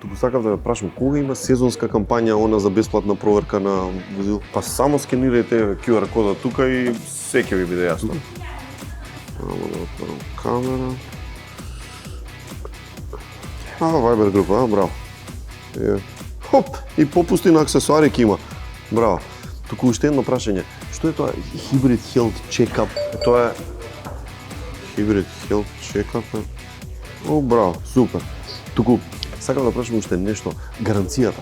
Туку сакав да ве прашам, кога има сезонска кампања она за бесплатна проверка на возил? Па само скенирајте QR кодот тука и се ќе ви биде јасно. Само да отворам камера. Viber група, браво. Хоп, и попусти на аксесуари ќе има. Браво. Туку уште едно прашање. Што е тоа Hybrid Health Checkup? Тоа е Hybrid Health Checkup. Браво, супер. Туку сакам да прашам уште нешто. Гаранцијата.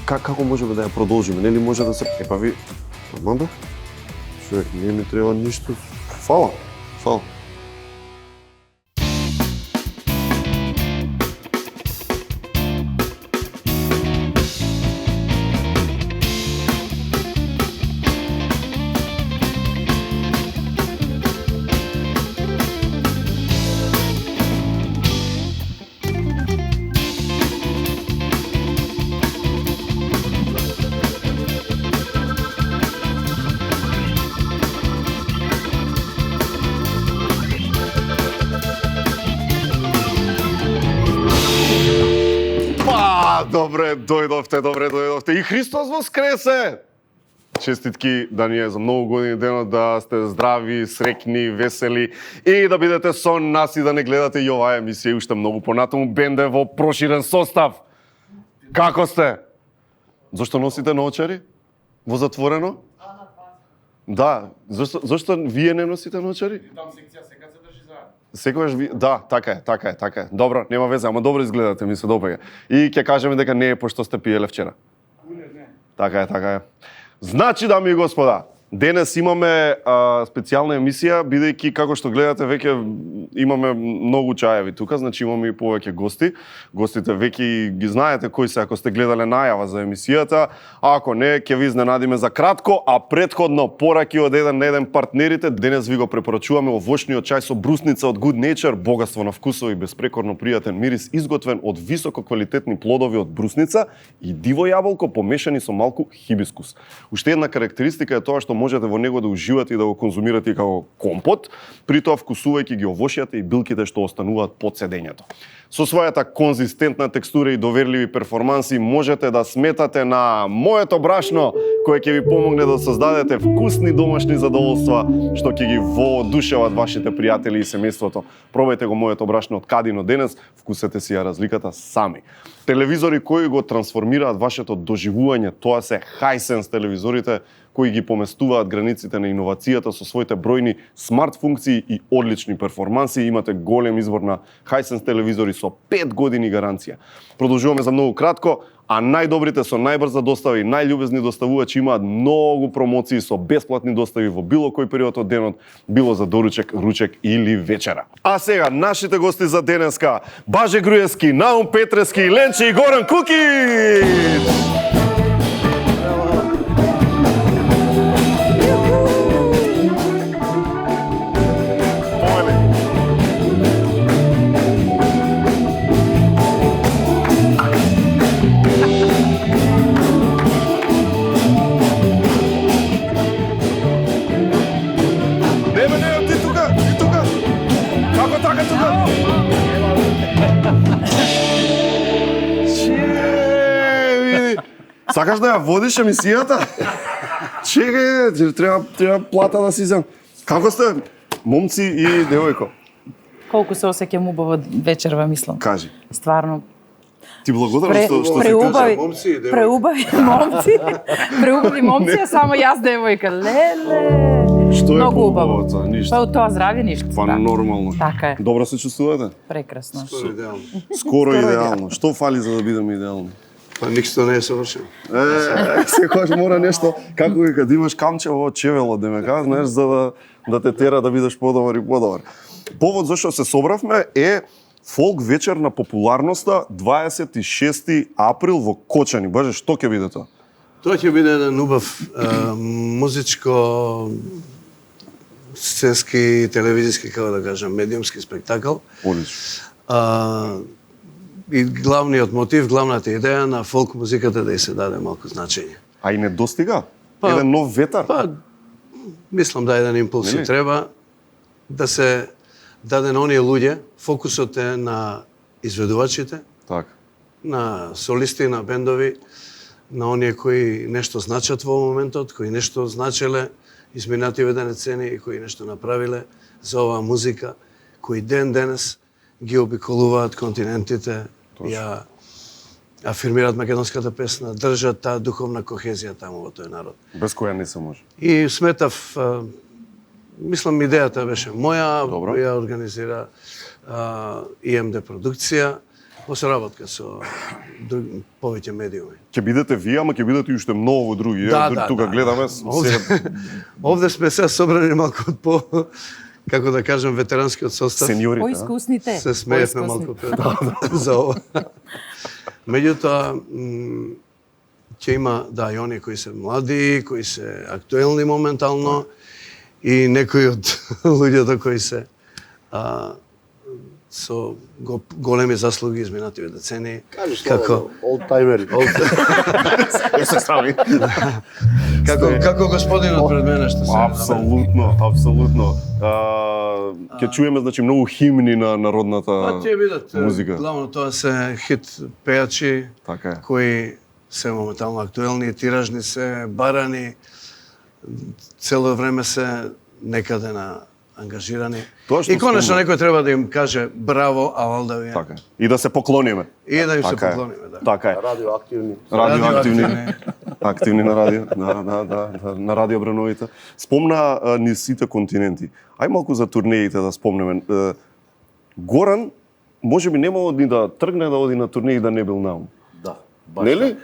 Како можеме да ја продолжиме? Нели може да се... Епа ви... Аманда? Човек, не ми треба ништо. Фала. Добре дојдовте. И Христос воскресе! Честитки да ни е за многу години денот, да сте здрави, среќни, весели и да бидете со нас и да не гледате и оваа емисија и уште многу понатаму бенде во проширен состав. Како сте? Зошто носите наочари? Во затворено? Да, зошто вие не носите наочари? Там секција секад се држи заедно. Секогаш ви... Да, така е. Добро, нема везе, ама добро изгледате, ми се допаѓа. И ќе кажеме дека не е пошто сте пиеле вчера. Не. Така е. Значи, дами и господа, денес имаме специјална емисија, бидејќи како што гледате веќе имаме многу чаеви тука, значи имаме и повеќе гости. Гостите веќе ги знаете кои се ако сте гледале најава за емисијата, а ако не, ќе ви изненадиме за кратко, а претходно пораки од еден на еден партнерите, денес ви го препорачуваме овошниот чај со брусница од Good Nature, богатство на вкусови, беспрекорно пријатен мирис, изготвен од високо квалитетни плодови од брусница и диво јаболко помешани со малку хибискус. Уште една карактеристика е тоа што можете во него да уживате и да го конзумирате како компот, при тоа вкусувајќи ги овошјата и билките што остануваат под седењето. Со својата конзистентна текстура и доверливи перформанси можете да сметате на моето брашно, кое ќе ви помогне да создадете вкусни домашни задоволства што ќе ги воодушеват вашите пријатели и семејството. Пробајте го моето брашно од Кадино денес, вкусете си ја разликата сами. Телевизори кои го трансформираат вашето доживување, тоа се Hisense телевизорите кои ги поместуваат границите на иновацијата со своите бројни смарт функции и одлични перформанси. Имате голем избор на Hisense телевизори со 5 години гаранција. Продолжуваме за многу кратко, а најдобрите со најбрза достава и најљубезни доставувачи имаат многу промоции со бесплатни достави во било кој период од денот, било за доручек, ручек или вечера. А сега нашите гости за денеска: Баже Груевски, Наум Петрески, Ленче и Горан Кукич! Сакаш да ја водиш емисијата? Чекај, треба плата да си земам. Како сте, момци и девојко? Колку се осеќам убаво вечерва, мислам. Кажи. Стварно. Ти благодарам што се преубави, кажа. Момци и девојка. преубави момци, а само јас девојка. Леле. Што е Многу убаво. поубавото? Ништо. Па од тоа здравје ништо. Па нормално. Така е. Добро се чувствувате? Прекрасно. Идеално. Скоро идеално. Што фали за да бидеме идеални? Па ништо не е совршено. Секогаш мора нешто, како вика, да имаш камче во чевело, да ме кажеш, знаеш, за да те тера да бидеш подобар и подобар. Повод зашто се собравме е фолк вечер на популарноста 26 април во Кочани. Боже, што ќе биде тоа? Тоа ќе биде еден убав музичко сценски, телевизиски, како да кажам, медиумски спектакл. Одлично. И главниот мотив, главната идеја на фолк музиката да ја се даде малку значење. А и не достига? Еден нов ветар? Па, мислам да еден импулс и треба да се даде на оние луѓе, фокусот е на изведувачите, Так. на солисти, на бендови, на оние кои нешто значат во моментот, кои нешто значеле изминативе денецени и кои нешто направиле за оваа музика, кои ден денес ги обиколуваат континентите, ја афирмираат македонската песна, држат таа духовна кохезија таму во тој народ. Без која не се може. И сметав, мислам идејата беше моја, Добро. ја организира ИМД продукција, во соработка со повеќе медиуми. Ќе бидете вие, ама ќе бидете и уште многу други. Тука гледаме Овде сме се собрани малку од по, како да кажем, ветеранскиот состав. сениорите. Поискусните. Се смеевме малку пред за ова. Меѓутоа, ќе има, и оние кои се млади, кои се актуелни моментално, и некои од луѓето кои се со големи заслуги изминативе децении. Како олдтаймери. се стави. Како господинот пред мене што се. Апсолутно. Ќе чуеме значи многу химни на народната Тие бидат музика. главно тоа се хит пејачи Така е. кои се моментално актуелни, тиражни се, барани, цело време се некаде на ангажирани. Тоа што И конечно спомна. некој треба да им каже браво, а валда ви е. Така е. И да се поклониме. И да им се Така е. поклониме, да. Така е. Радиоактивни. Радиоактивни. Активни на радио. На радио Брановите. Спомна ни сите континенти. Ај малку за турнеите да спомнеме. Горан можеби немало ни да тргне да оди на турнеи да не бил наум. Да, баш Нели?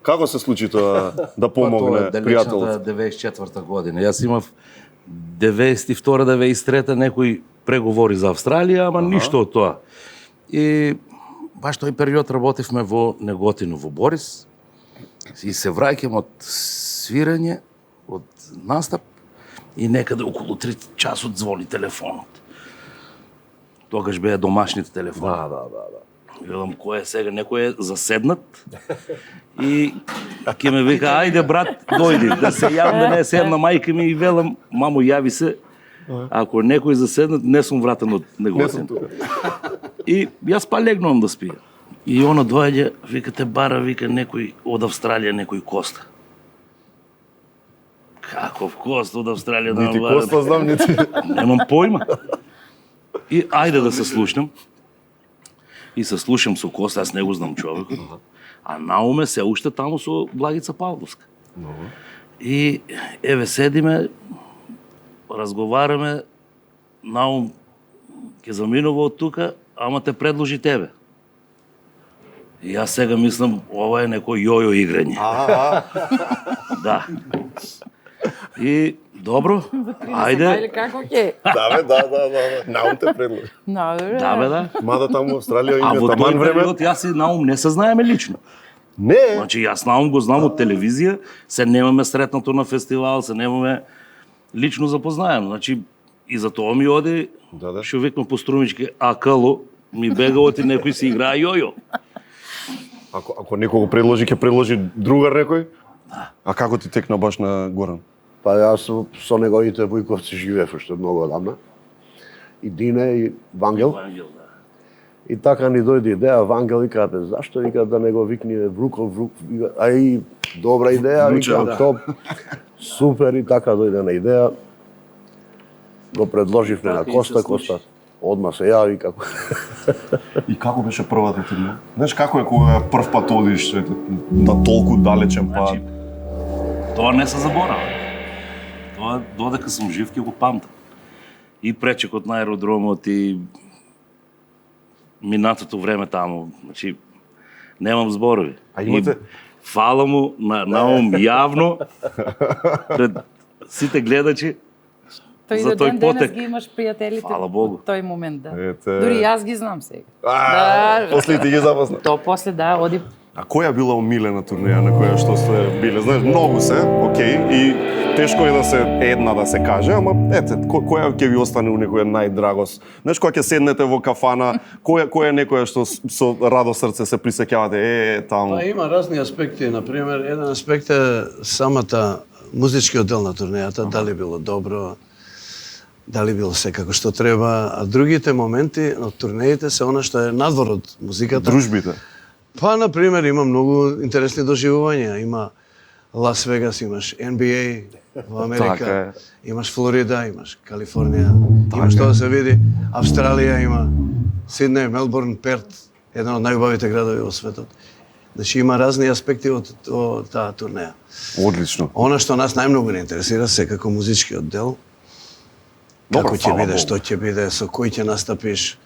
Како се случи тоа да помогне пријателот? 94-та година. Јас имав 92-93 некои преговори за Австралија, ама ништо од тоа. И баш тој период работевме во Неготино, во Борис. И се враќам од свирење, од настап, и некаде околу 3 часот звони телефонот. Тогаш беа домашните телефони. Да. Гледам кој е сега, некој е заседнат и ќе ме вика, ајде брат, дојди, да се јавам, да не седна мајка ми и велам, мамо, јави се, ако некој заседнат, не сум вратен од Неготин. И јас па легнувам да спијам. И она доаѓа, вика, те бара, вика, некој од Австралија, некој Коста. Каков Коста од Австралија да ме Нити бара? Коста знам, нити. Немам појма. И ајде да се слушнам. И се слушам со Коста, јас не го знам човекот. А науме се уште таму со Благица Павловска. И еве седиме, разговараме, Наум ќе заминува од тука, ама те предложи тебе. И јас сега мислам, ова е некој јојо играње. Да. И добро, ајде. Ајде како ќе? Да. Наум те предложи. Да бе, да. Мада таму во Австралија А има во таман тој време. период јас и Наум не се знаеме лично. Не. Значи јас Наум го знам од телевизија, се немаме сретнато на фестивал, се немаме лично запознаем. Значи и за тоа ми оди, Да. што викам по струмички, акало, ми бега оти некој си играе јојо. Ако некого предложи, ќе предложи другар некој? А како ти текна баш на Горан? Па јас со неговите Војковци живеев уште многу одамна. И Дине и Вангел. И така ни дојде идеја, Вангел вика, бе, зашто вика да не го викне Вруков, вика, а и добра идеја, вика, топ, супер, и така дојде на идеја. Го предложивме на Така и Коста, се случи. Коста одма се јави, како... И како беше првата турнеја? Знаеш како е кога прв пат одиш на толку далечен пат? Значи, тоа не се заборава. Тоа додека сум жив ќе го памтам. И пречекот на аеродромот и минатото време таму. Значи, немам зборови. А имате- И фала му на Наум јавно пред сите гледачи. Тој За до тој ден денес потек. ги имаш пријателите Фала Богу. од тој момент, да. Ете. Дури јас ги знам сега. Да, После ти ги запозна. То после да, оди А која била омилена турнеја на која што сте биле? Знаеш, многу се, окей, и тешко е да се една да се каже, ама ете, која ќе ви остане у некоја најдрагос? Знаеш, кога ќе седнете во кафана, која е некоја што со радо срце се присеќавате, таму? Па има разни аспекти, например, еден аспект е самата музичкиот дел на турнејата, дали било добро, дали било се како што треба, а другите моменти од турнеите се она што е надвор од музиката. Дружбите. Па, на пример, има многу интересни доживувања. Има Лас Вегас, имаш NBA во Америка, Така е. имаш Флорида, имаш Калифорнија, имаш тоа да се види. Австралија има Сиднеј, Мелбурн, Перт, еден од најубавите градови во светот. Значи има разни аспекти од таа турнеја. Одлично. Она што нас најмногу не интересира, секако музичкиот дел. Добро, Како ќе фала биде, Богу. што ќе биде, со кој ќе настапиш,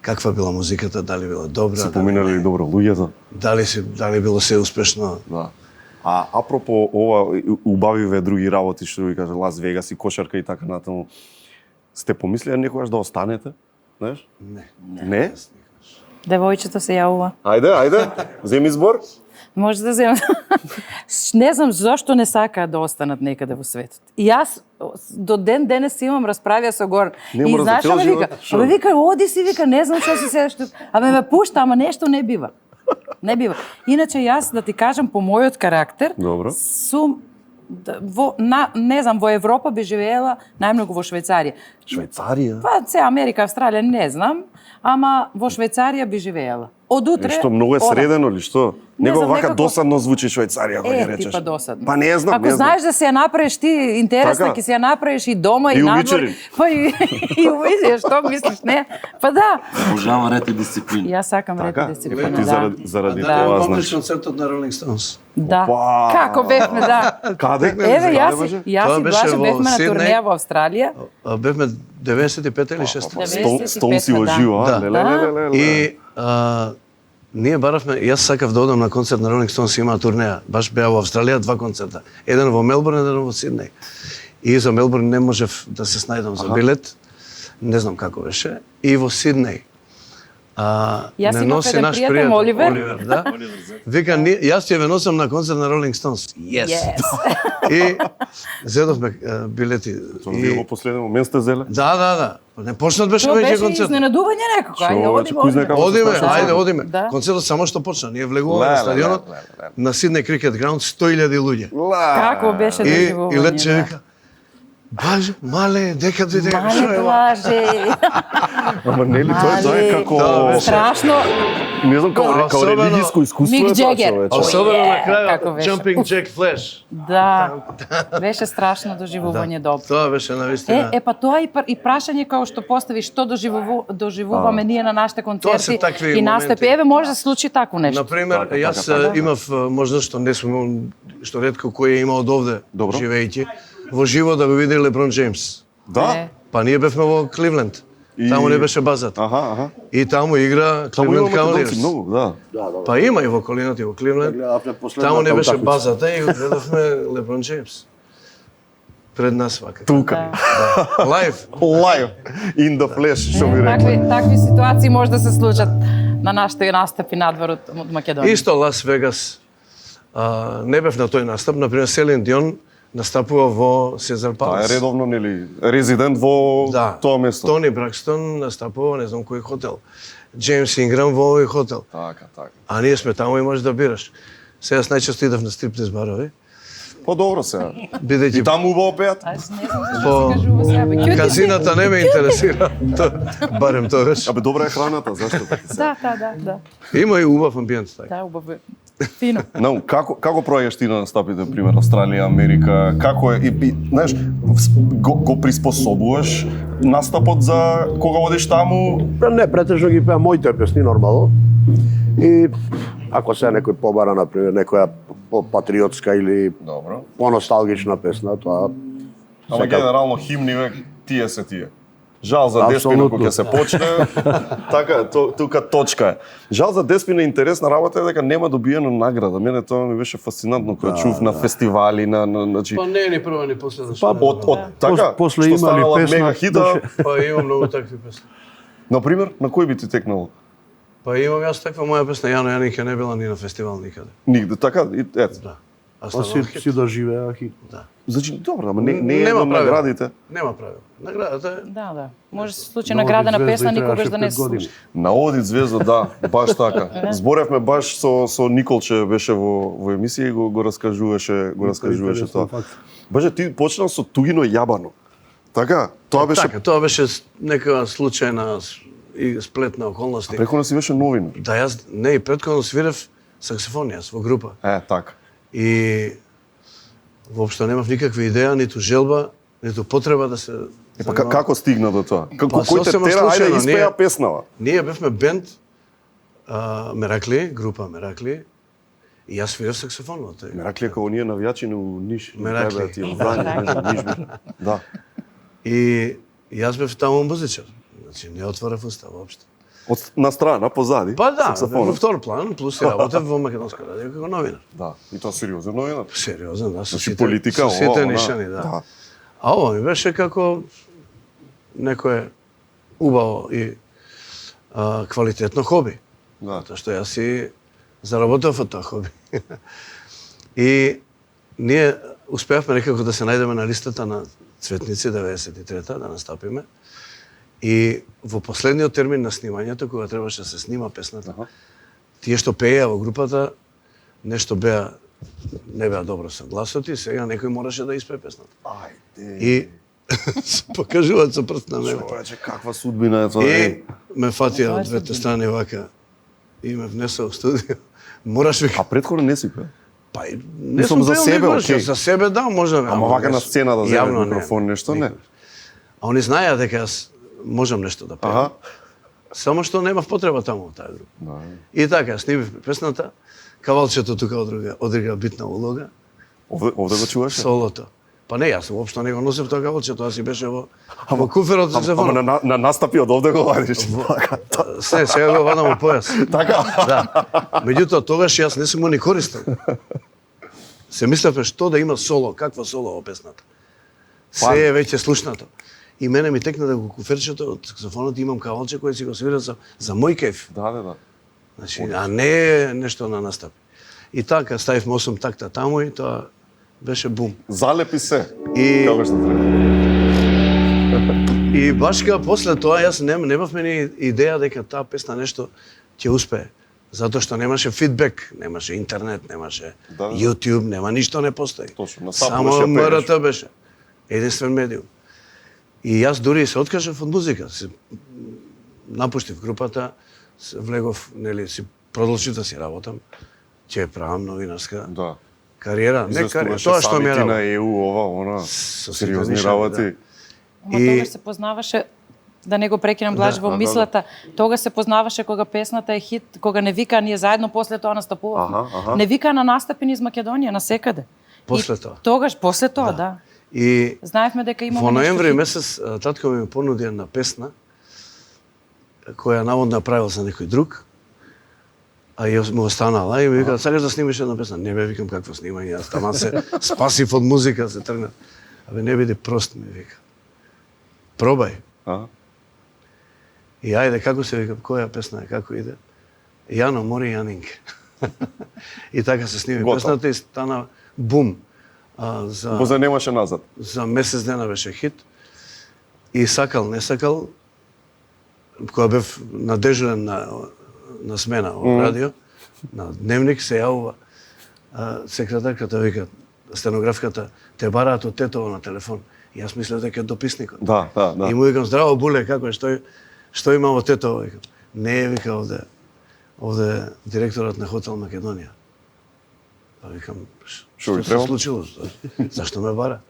каква била музиката, дали била добра, Се поминали добро луѓето. дали било се успешно. Да. А апропо ова убавиве други работи што ви каже Лас Вегас и кошарка и така натаму. Сте помислија некогаш да останете? Знаеш? Не. Не? Девојчето се јавува. Ајде, земи збор. Може да земам. Не знам зошто не сакаат да останат некаде во светот. И јас до ден денес имам расправија со Горан. Не И мора за знаеш цел ама живот, вика, шо? абе вика оди си, вика не знам што си седиш тук. Абе ме пушта, ама нешто не бива. Не бива. Иначе јас да ти кажам по мојот карактер, Добро. сум не знам, во Европа би живеела најмногу во Швајцарија. Швајцарија. Па се Америка, Австралија не знам, ама во Швајцарија би живеела. Од утре. Што многу е одам. средено ли што? Не Него знам, вака некако- досадно звучи Швајцарија кога ги речеш. Типа досадно. Па не знам, Ако не знам. знаеш да си ја направиш ти интересна, Така. ќе си ја направиш и дома И и у надвор. вечерин. Па и увидиш, што мислиш, не? Па да. Обожава ред и дисциплина. Јас сакам ред Така? и дисциплина, Ти да. заради Да. тоа Помниш значи. концертот на Rolling Stones? Да. Опа. Како бевме, да. Каде? Еве, јас Каде и Тоа Блаже беше во бевме на Сиднеј. турнеја во Австралија. Бевме 95 или 6. 95. Стон си во да. живо, а? Да. Леле. И ние баравме, јас сакав да одам на концерт на Rolling Stones, имаа турнеја. Баш беа во Австралија 2 концерта. Еден во Мелбурн, еден во Сиднеј. И за Мелбурн не можев да се снајдам за билет. Не знам како беше. И во Сиднеј. Јас не имав носи еден наш пријател, пријател, Оливер. да. Вика, јас ќе ве носам на концерт на Rolling Stones. Yes. И зедовме билети. Тоа вие во последен момент сте зеле? Да. Не почнат беше Тоа веќе беше концерт. изненадување некако. Ајде, Што, одиме, кој знае одиме. како се Одиме, случи? ајде, одиме. Да. Концертот само што почна. Ние влегуваме на стадионот, на Сиднеј Крикет Граунд, 100.000 луѓе. Како беше И доживување? Летче да. вика, Боже, мале, дека дојде, што Мале е ова? Блаже. Ама нели тоа е како Да, беше. Страшно. не знам како Особено- религиско искуство Мик е тоа, Джегер. човече. Особено на Како крајот, беше? Jumping Jack Flash. Да. Беше страшно доживување добро. Тоа беше навистина. Па тоа и прашање како што поставиш што доживуваме ние на нашите Тоа се концерти такви и настапи. моменти. Еве може да се случи тако нешто. Например, Така, јас така. имав можда што не сум што ретко кој е имал од овде Добро. живејќи во живо да го види Леброн Джеймс. Да? Па ние бевме во Кливленд. И- Таму не беше базата. Аха. И таму игра Таму Кливленд има македонци Cavaliers. многу, да. Па има и во околината и во Кливленд. Гледавме последната Таму не беше утакмица. базата и гледавме Леброн Джеймс. Пред нас вака. Тука. Лайв. Live in the flesh, што би рекла. Такви ситуации може да се случат на нашите настапи надвор од Македонија. Исто Лас Вегас. Не бев на тој настап, например Селин Дион настапува во Сезар Тоа е Палас. редовно, нели, резидент во Да. тоа место. Тони Бракстон настапува не знам кој хотел. Джеймс Инграм во овој хотел. Така. А ние сме таму и можеш да бираш. Сега најчесто идев на стриптиз барови, По-добро сега. бидејќи И таму убаво пеат. Аз не знам зашто по се кажува сега. Бе, ќути казината не ме интересира. Барем тогаш. Абе добра е храната, зашто така? Да. Има и убав амбиент така. Да, убаво. Фино. Но како проаѓаш ти на настапите, пример Австралија, Америка, како е и знаеш, го приспособуваш настапот за кога одиш таму? Не, претежно ги пеам моите песни нормално. И ако се некој побара, например, некоја патриотска или Добро. поносталгична песна, тоа Ама генерално химни век тие се тие. Жал за Деспина Апсолутно. кога ќе се почне. Така, тука точка е. Жал за Деспина интересна работа е дека нема добиена награда. Мене тоа ми беше фасцинантно кога чув на фестивали, значи Па не ни прва ни последна. Па, од така После што имали станала песна, мега хита. Па има многу такви песни. На пример, на кој би ти текнало? Па имам јас таква моја песна, Јано Јанике не била ни на фестивал никаде. Нигде, така, ето. Да. А Па станала хит. си доживеа хит. Да. Значи, добро, ама не е Нема едно правило. наградите. Нема правило. Наградата е Да. Може да се случи Нови награда на звезди песна никогаш требаше да не 5 се години. случи. На Одит звезда, да, баш така. Зборевме баш со Николче беше во емисија и го раскажуваше интересен тоа. факт. Боже, ти почнал со Тугино Јабано. Така? Тоа беше така, тоа беше нека случајна и сплет на околности. Претходно си беше новинар. Да, јас не, и претходно свирев саксофон јас во група. Така. И воопшто немав никаква идеја, ниту желба, ниту потреба да се Па како стигна до тоа? Кој те сосема тера, ајде случајно, испеја ние- песнава? Ние бевме бенд Меракли, група Меракли, и јас свирев саксофон во тој. Меракли како ние навијачи у Ниш. Меракли. Ти Врања, не знам, Ниш беше. Да. И јас бев таму музичар. Значи не отворев уста воопшто. На страна, позади. Па да, саксофонот. во втор план, плюс и работев во Македонска радио како новинар. Да, и тоа сериозен новинар. Сериозен, да, со Значи сите, политика, со сите ова, она. нишани, да. А ова ми беше како некое убаво и квалитетно хоби. Да. Затоа што јас си заработав од тоа хоби. И ние успеавме некако да се најдеме на листата на Цветници 93-та, да настапиме. И во последниот термин на снимањето, кога требаше да се снима песната, тие што пееа во групата, нешто не беа добро со гласот и сега некој мораше да испее песната. Ајде. И се покажуваат со прст на мене. Човече, каква судбина е тоа? И ме фатија од двете страни вака и ме внесоа во студио. Мораш вика. А претходно не си пеа? Па и не Мислам, сум за пеел себе, никогаш, окей. за себе да, може. Ама вака на сцена да земе Јавно микрофон, нешто не. А они знаеа дека јас можам нешто да пеам. Аха. Само што немав потреба таму во таа група. Да. И така, снимивме песната. Кавалчето тука одигра битна улога. Овде го чуваше? Солото. Па не, јас воопшто не го носев тоа кавалче, тоа си беше во куферот за Ама саксофонот. на настапи од овде го вадиш. Така. Не, сега го вадам во појас. Така. Да. Меѓутоа, тогаш јас не сум го ни користел. Се мислевме што да има соло, каква соло во песната. Се е веќе слушнато. И мене ми текна да го куферчето од саксофонот имам кавалче кој си го свира за мој кеф. Да. Значи, а не нешто на настап. И така, ставивме 8 такта таму и тоа беше бум. Залепи се. И- Како што треба. И башка после тоа јас немавме ни идеја дека таа песна нешто ќе успее. Затоа што немаше фидбек, немаше интернет, немаше Да. YouTube, нема ништо не постои. Точно, на сапу Само беше МРТ беше. Единствен медиум. И јас дури се откажав од музика. Се напуштив групата, се влегов, нели, си продолжив да си работам. Ќе правам новинарска Да. кариера. Не кариера, тоа што ми е на работа. ЕУ, ова, она, Со сериозни сите работи. нишани, Ама И- тогаш се познаваше, да не го прекинам блаж во мислата, тогаш се познаваше кога песната е хит, кога не вика, ние заедно после тоа настапувавме. Аха. Не вика на настапи низ Македонија, на секаде. После И тоа. Тогаш, после тоа, да. И Знаевме дека имаме во ноември нешто хит. месец татко ми понуди една песна која наводно ја правил за некој друг. А ја му останала и ми вика, сакаш да снимиш една песна? Не бе, викам, какво снимање, јас тама се спасив од музика, се тргна. Абе, не биде прост, ми вика. Пробај. А? И ајде, како се викам, која песна е, како иде? Јано, мори Јанинке. И така се сними Готово. песната и стана бум. После немаше назад. За месец дена беше хит. И сакал, не сакал, кога бев надежурен на смена во радио, на дневник се јавува секретарката, вика, стенографката, те бараат од тетово на телефон. И јас мислев дека е дописникот. Да. И му викам, здраво, Буле, како е, што има во тетово? Викам, не е, вика, овде е директорот на Хотел Македонија. Па викам, Што ви што се треба? случило? Зашто ме бара?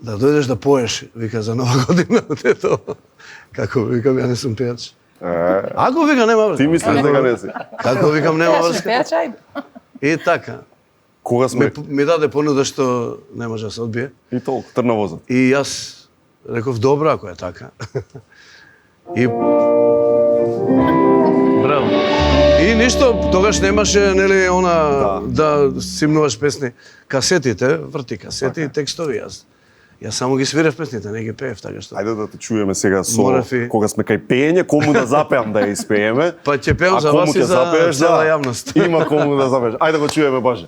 Да дојдеш да поеш, вика, за нова година од тетово. Како, викам, ја не сум пејач. Ако, вика, нема врска. Ти мислиш дека не си. Како, викам, нема Пејаче, врска. пејаче, ајде. И така. Кога сме Ми даде понуда што не може да се одбие. и толку трнавозот. И јас реков, добро, ако е така. И... Браво. И ништо, тогаш немаше, нели, она, да симнуваш песни. Касетите, врти касети и текстови. Јас само ги свирев песните, не ги пеев, така што. Ајде да те чуеме сега со Морав и- кога сме кај пеење, кому да запеам да ја испееме. Па ќе пеам А за кому вас и ќе за запееш, цела да. јавност. Има кому да запееш. Ајде го чуеме, Боже.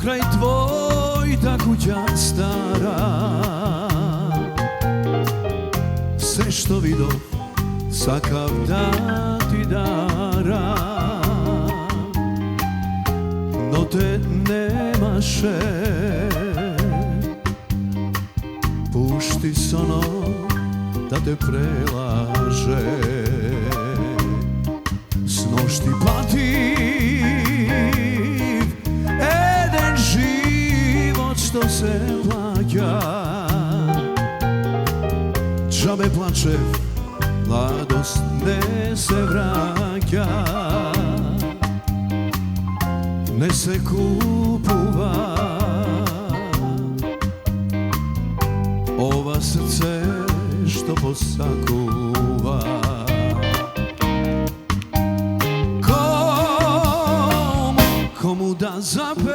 Покрај твојта куќа стара, се што видов сакав да ти дара, но те немаше. Пушти соно да те прелаже, с ношти патив еден живот што се плаќа. Джабе плачев, младост не се враќа, не се купува. Ова срце што посакува. Кому да запеам,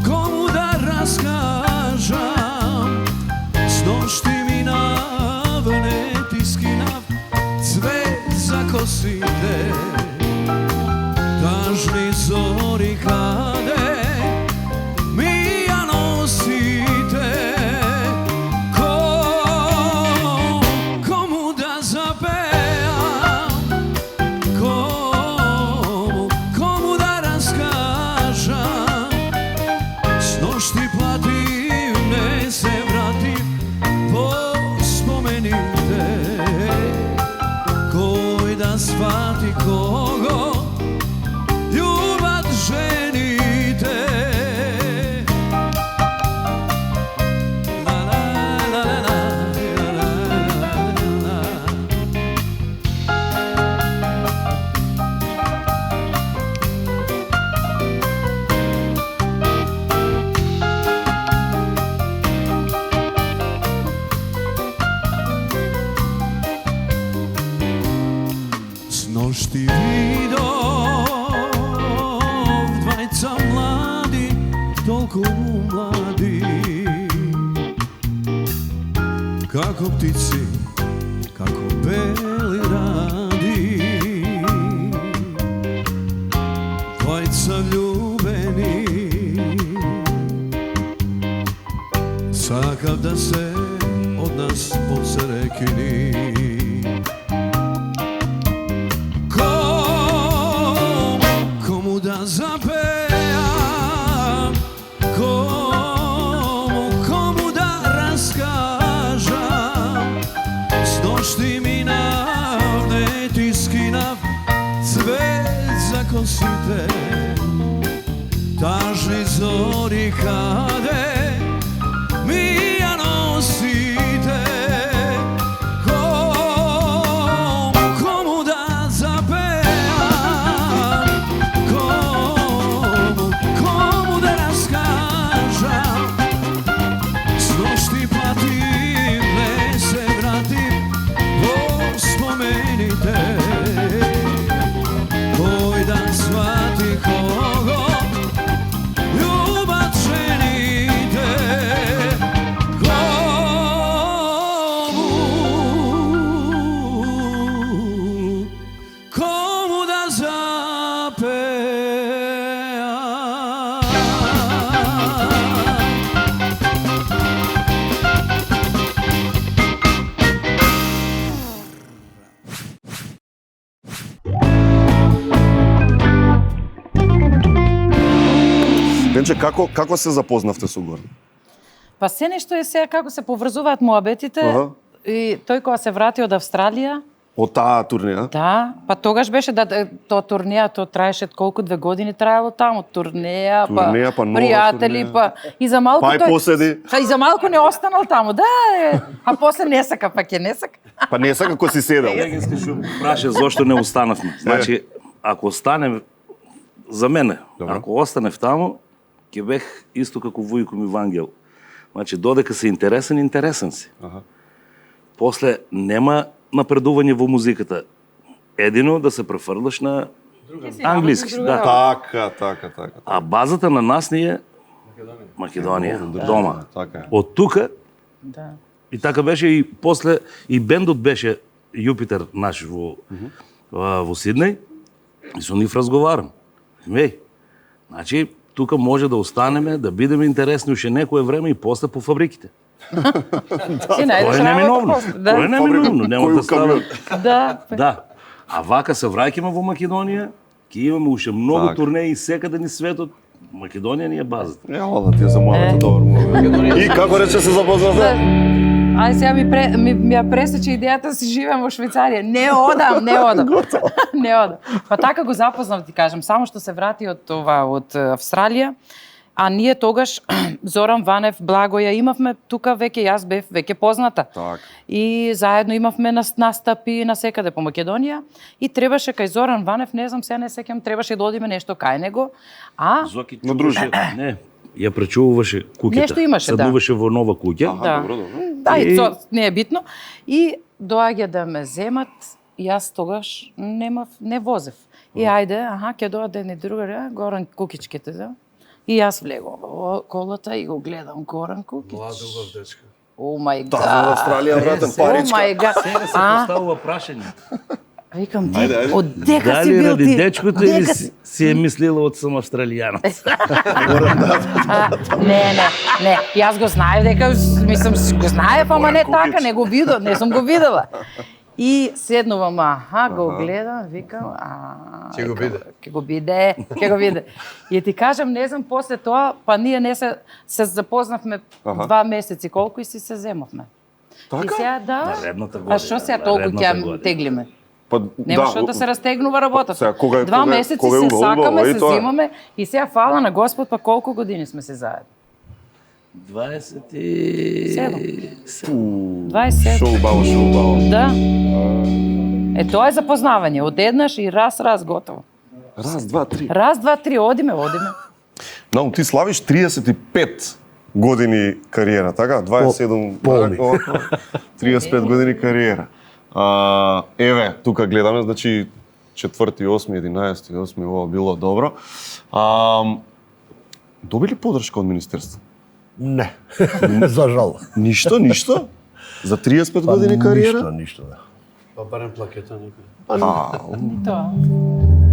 кому да раскажам, с ношти минав, не ти скинав цвет за косите, тажни зори каде ми ја носите. Кому да запеам, кому да раскажам, с ношти платив, не се вратив по спомените. Кој да свати кого љубат жените. С ношти видов двајца млади, толку млади, како птици, како бели ради. Двајца љубени, сакав да се од нас посрекини. Кому да запеам, кому да раскажам, с ношти минав, не ти скинав цвет за косите, тажни зори каде ми ја носите. Кому да запеам, кому да раскажам, с ношти платив, не се вратив во спомените. Кој да свати кого љубат жените. Кому да запеам. Денче, како се запознавте со Горан? Па се нешто е сега како се поврзуваат муабетите. Аха. И тој кога се врати од Австралија, Од таа турнеја? да, па тогаш беше тоа турнеја, тоа траеше колку 2 години траело таму, турнеја, Турнеја, па нова пријатели, турнеја. па и за малку Па и поседи. Па и за малку не останал таму, да, а после не сака, па ќе не сака. Па не сака како си седел. Колегински што праша зошто не останавме. Значи, ако останем за мене, Добро. ако останев таму, ќе бех исто како Вујко ми Вангел. Значи, додека си интересен си. Аха. После нема напредување во музиката. Едино да се префрлаш на англиски. Да. Така. А базата на нас ни е Македонија, дома. Така е. Од тука, Да. и така беше и после, и бендот беше Јупитер наш во Сиднеј. И со нив разговарам. Значи, тука може да останеме, да бидеме интересни уште некое време и после по фабриките. Си најдеш Тоа е неминовно. работа после. Да. Тоа е неминовно, нема да става. Да. Да. А вака се враќаме во Македонија, ќе имаме уште многу Так. турнеи секаде ни светот. Македонија ни е базата. Јала да ти е за мојата добро. И како рече се запознавте? Ај сега ми ја пресече идејата да си живеам во Швајцарија. Не одам. Не одам. Па така го запознав, ти кажам, само што се врати од Австралија, а ние тогаш Зоран Ванев, Благо ја имавме тука веќе, јас бев веќе позната. Так. И заедно имавме настапи на секаде по Македонија и требаше кај Зоран Ванев, не знам, сега не сеќам, требаше да одиме нешто кај него, а Зоки На дружба. Не, ја пречувуваше куќата. Нешто имаше, да. Седнуваше во нова куќа. да. Добро. Да, и то не е битно. И доаѓа да ме земат, и јас тогаш не возев. И ајде, ќе доаде едни другари, Горан Кукичките, да. И јас влегувам во колата и го гледам Горан Кукич. Млад убав дечка. О мај Таа во гад. Австралија, братен, О паричка. мај гад. Сега се поставува прашање. Викам, Ајде. од дека си Дали бил ради ти? дечкото или Дека си- си е мислила од сам австралијанец? Не, јас го знаев дека, мислам, го знаев, ама не така, не го видов, не сум го видела. И седнувам, го гледам, викам, Ќе го биде. Ќе го биде. И ти кажам, не знам, после тоа, па ние не се запознавме 2 месеци колку и си се земавме. И сега Наредната година, А што сега толку наредната ќе година. теглиме? Па, Нема што да се растегнува работата. Сега, кога е- 2 кога е- месеци кога е се убаво, сакаме, убаво, и се тоа е. земаме и сега фала на Господ, па колку години сме се заедно? 27. Шо убаво. Да. Тоа е запознавање. Одеднаш и раз готово. Раз, два, три. Раз, два, три, одиме. Но ти славиш 35 години кариера, така? 27... Полни. 35 години кариера. Еве, тука гледаме, значи 4, 8, 11, 8, ова било добро. Добили подршка од Министерство? Не, за жал. Ништо? За 35 години кариера? Ништо, да. Па барем плакета некој. Тоа.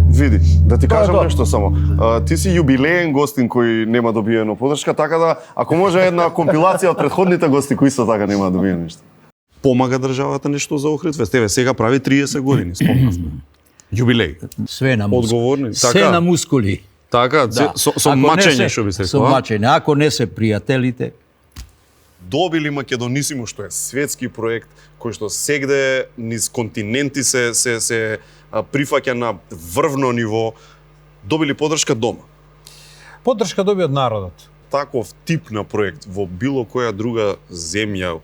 Види, да ти кажам тоа. нешто само. Ти си јубилеен гостин кој нема добиено подршка, така да ако може една компилација од претходните гости кои исто така нема добиено ништо. Помага државата нешто за Охридфест. Еве сега прави 30 години, спомнавме. Јубилеј. Све на мускули. Одговорни, Се така. на мускули. Така, Да. со Ако не мачење се- што би се Со рекла. мачење. Ако не се пријателите, Добили Македонисимо, што е светски проект кој што сегде низ континенти се прифаќа на врвно ниво, добили подршка дома. Поддршка доби од народот. Таков тип на проект во било која друга земја,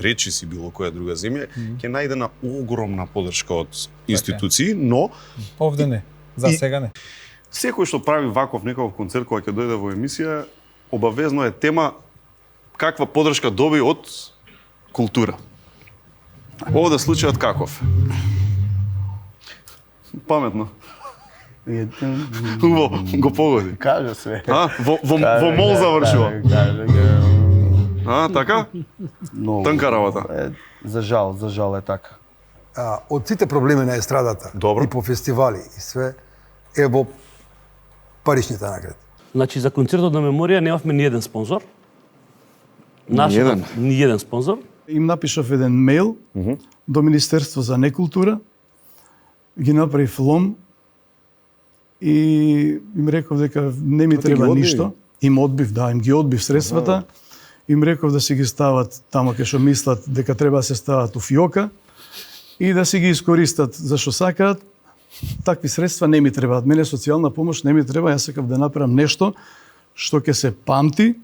речи си било која друга земја, ќе најде на огромна подршка од институции, но Овде не. За И- сега не. секој што прави ваков некаков концерт кога ќе дојде во емисија, обавезно е тема каква подршка доби од култура. Овде случајот каков? Паметно. Убаво, го погоди. Кажа све. Во мол завршува. Така? Тнка работа. За жал е така. Од сите проблеми на естрадата Добро. и по фестивали и све е во паричните награди. Значи, за концертот на меморија немавме ни еден спонзор. Ниеден? Ни еден спонзор. Им напишав еден мејл до Министерство за некултура, ги направив лом и им реков дека не ми ти треба ги одбиви? ништо. Им ги одбив средствата. Им реков да си ги стават тамо кај што мислат дека треба да се стават у фиока и да си ги искористат за што сакаат. Такви средства не ми требаат. Мене социјална помош не ми треба, јас сакав да направам нешто што ќе се памти.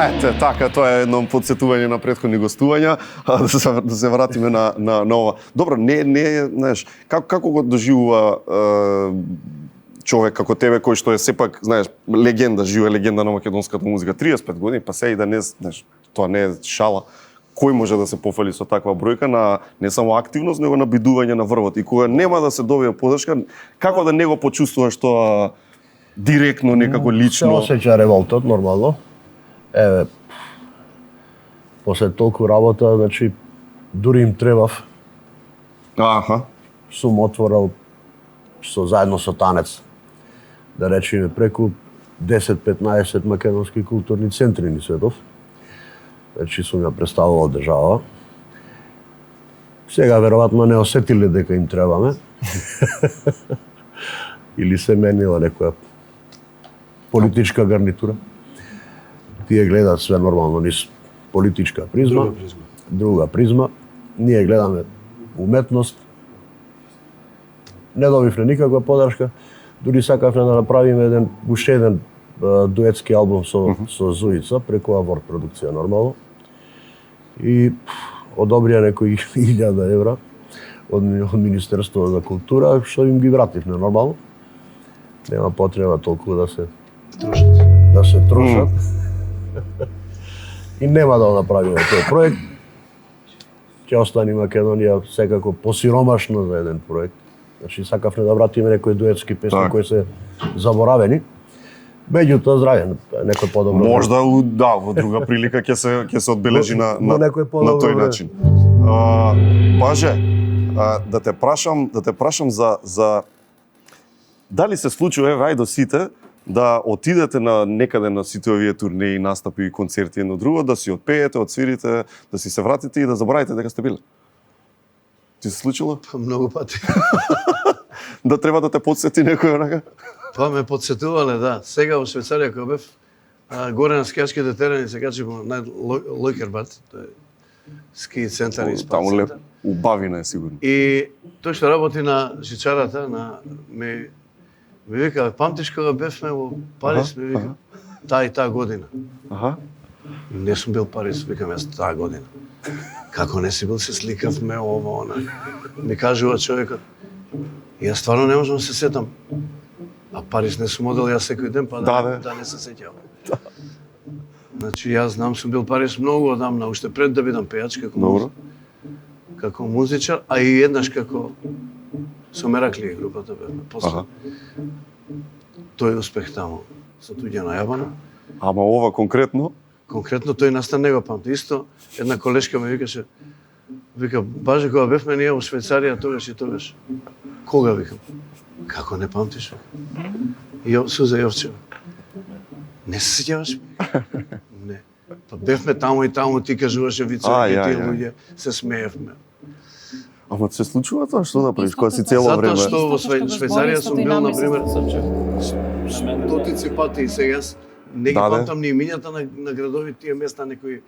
Ете, така, тоа е едно подсетување на претходни гостувања, да се вратиме на ова. Добро, не, знаеш, како го доживува човек како тебе, кој што е сепак, знаеш, легенда, жива легенда на македонската музика, 35 години, па се и да не, знаеш, тоа не е шала. Кој може да се пофали со таква бројка на не само активност, него на бидување на врвот. И кога нема да се добие подршка, како да не го почувствуваш тоа директно, некако Се лично? осеќа револтот, нормално. Еве, после толку работа, значи, дури им требав, Аха. сум отворил заедно со танец, да речеме преку 10-15 македонски културни центри ни светов. Значи сум ја представувал држава. Сега веројатно не осетиле дека им требаме. Или се менила некоја политичка гарнитура. Тие гледаат све нормално низ политичка призма. Друга призма. Ние гледаме уметност. Не добивме никаква подршка. Дури сакавме да направиме уште еден дуетски албум со Зуица преку Авор продукција нормално. И одобрија некои 1000 евра од Министерството за култура, што им ги вративме нормално. Нема потреба толку да се трошат. И нема да направиме тој проект. Ќе остане Македонија секако посиромашна за еден проект. Значи сакавме да вратиме некои дуетски песни кои се заборавени. Меѓутоа здраве, некој подобро. Можда во друга прилика ќе се одбележи на тој начин. Баже, да те прашам за дали се случува ај до сите да отидете на некаде на сите овие турнеи, настапи и концерти едно друго, да си отпеете, отсвирите, да си се вратите и да заборавите дека сте биле? Ти се случило? Многу пати. Да треба да те подсети некој онака? Па ме подсетувале, да. Сега во Швейцарија кога бев, горе на скијачките терени се качи по Лойкербад, тој ски центар и спа таму центар. Убавина е сигурно. И тој што работи на жичарата, ми вика, памтиш кога бевме во Париз, ми вика, таа и таа година. Аха. Не сум бил Париз, викам јас таа година. Како не си бил, се сликавме ово, она. Ми кажува човекот, јас стварно не можам да се сетам. А Париз не сум одел јас секој ден, па да не се сеќавам. Значи, јас знам, сум бил Париз многу одамна, уште пред да бидам пејач како музичар, а и еднаш како со Меракли групата бевме. После тој успех таму, со туѓа најавано. Ама ова конкретно? Конкретно тој настан не го памти. Исто, една колешка ме викаше, вика, Баже, кога бевме ние во Швейцарија, тогаш и тогаш. Кога, викам? Како не памтиш? Суза Јовчева. Не се сеќаваш? Не. Па бевме таму и таму, ти кажуваше вицеви, тие луѓе, се смеевме. Ама се случува тоа, што направиш, кога си цело време? Затоа што во Швейцарија сум бил, например, стотици пати и сега не ги памтам ни имињата на градови, тие места, некои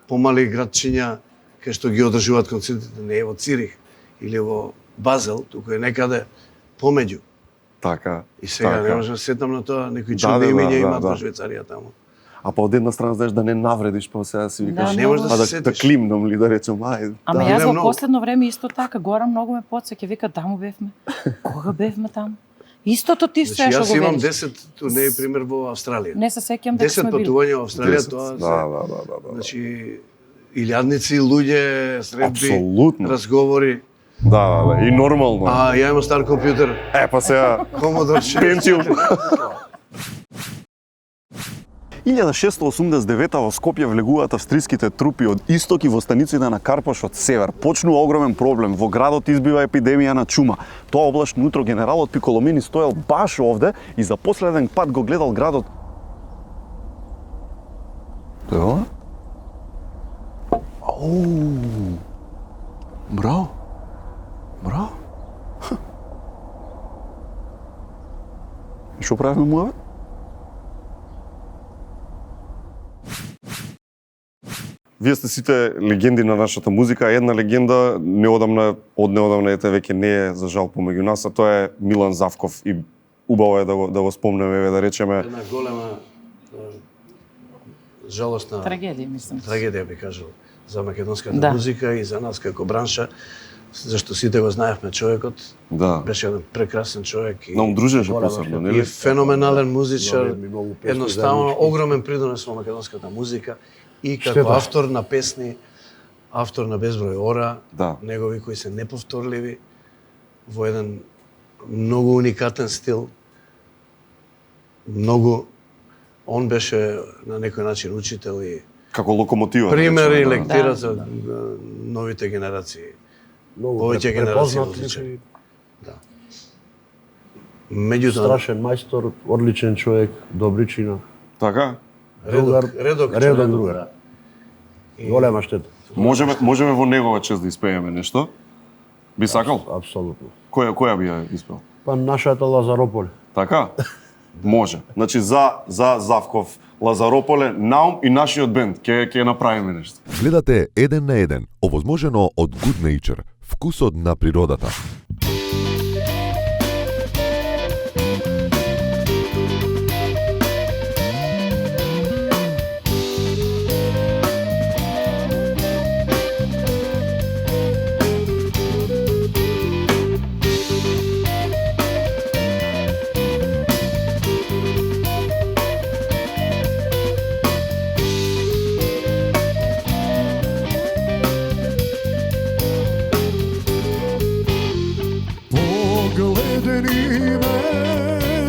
помали градчиња, кај што ги одржуваат концертите, не е во Цирих или во Базел, туку е некаде помеѓу. Така. И сега не можам да сетам на тоа, некои чудни имиња имаат во Швейцарија таму. А па од една страна знаеш да не навредиш, па сега си викаш, не можеш да се сетиш. Да климнам ли, да речем, Ама јас во последно време исто така, Горан многу ме потсеќа, вика, таму бевме. Кога бевме таму? Истото ти се што го велиш. Јас имам 10 турнеи, пример, во Австралија. Не се сеќам дека сме били. 10 патувања во Австралија, тоа се... Значи, илјадници луѓе, средби, разговори. Да, и нормално. А ја имам стар компјутер. Па сега... Commodore 6. Pentium. 1689 во Скопје влегуваат австриските трупи од исток и во станиците на Карпаш од север. Почнува огромен проблем. Во градот избива епидемија на чума. Тоа облашно утро генералот Пиколомини стоел баш овде и за последен пат го гледал градот. Тоа? Браво. Браво. Што правиме муаве? Вие сте сите легенди на нашата музика. Една легенда од неодамна ете веќе не е за жал помеѓу нас, а тоа е Милан Завков и убаво е да го спомнеме, да речеме. Една голема жалостна трагедија, мислам. Трагедија би кажал за македонската музика и за нас како бранша, зашто сите го знаевме човекот. Да. Беше еден прекрасен човек и нам дружеше посебно, нели? И феноменален музичар, едноставно огромен придонес во македонската музика. И како автор на песни, автор на безброј ора, негови кои се неповторливи, во еден многу уникатен стил. Он беше на некој начин учител и Како локомотива. пример и речеме, да. лектира за новите генерации. Многу Повеќе генерации препознат музичари. и Меѓутоа, страшен мајстор, одличен човек, добричина. Така? редок другар. Голема штета. Можеме во негова чест да испееме нешто? Би сакал? Апсолутно. Која би ја испел? Па нашата Лазарополе. Така? Може. Значи за Завков, Лазарополе, Наум и нашиот бенд ќе направиме нешто. Гледате 1 на 1, овозможено од Good Nature, вкусот на природата. Pogledi me,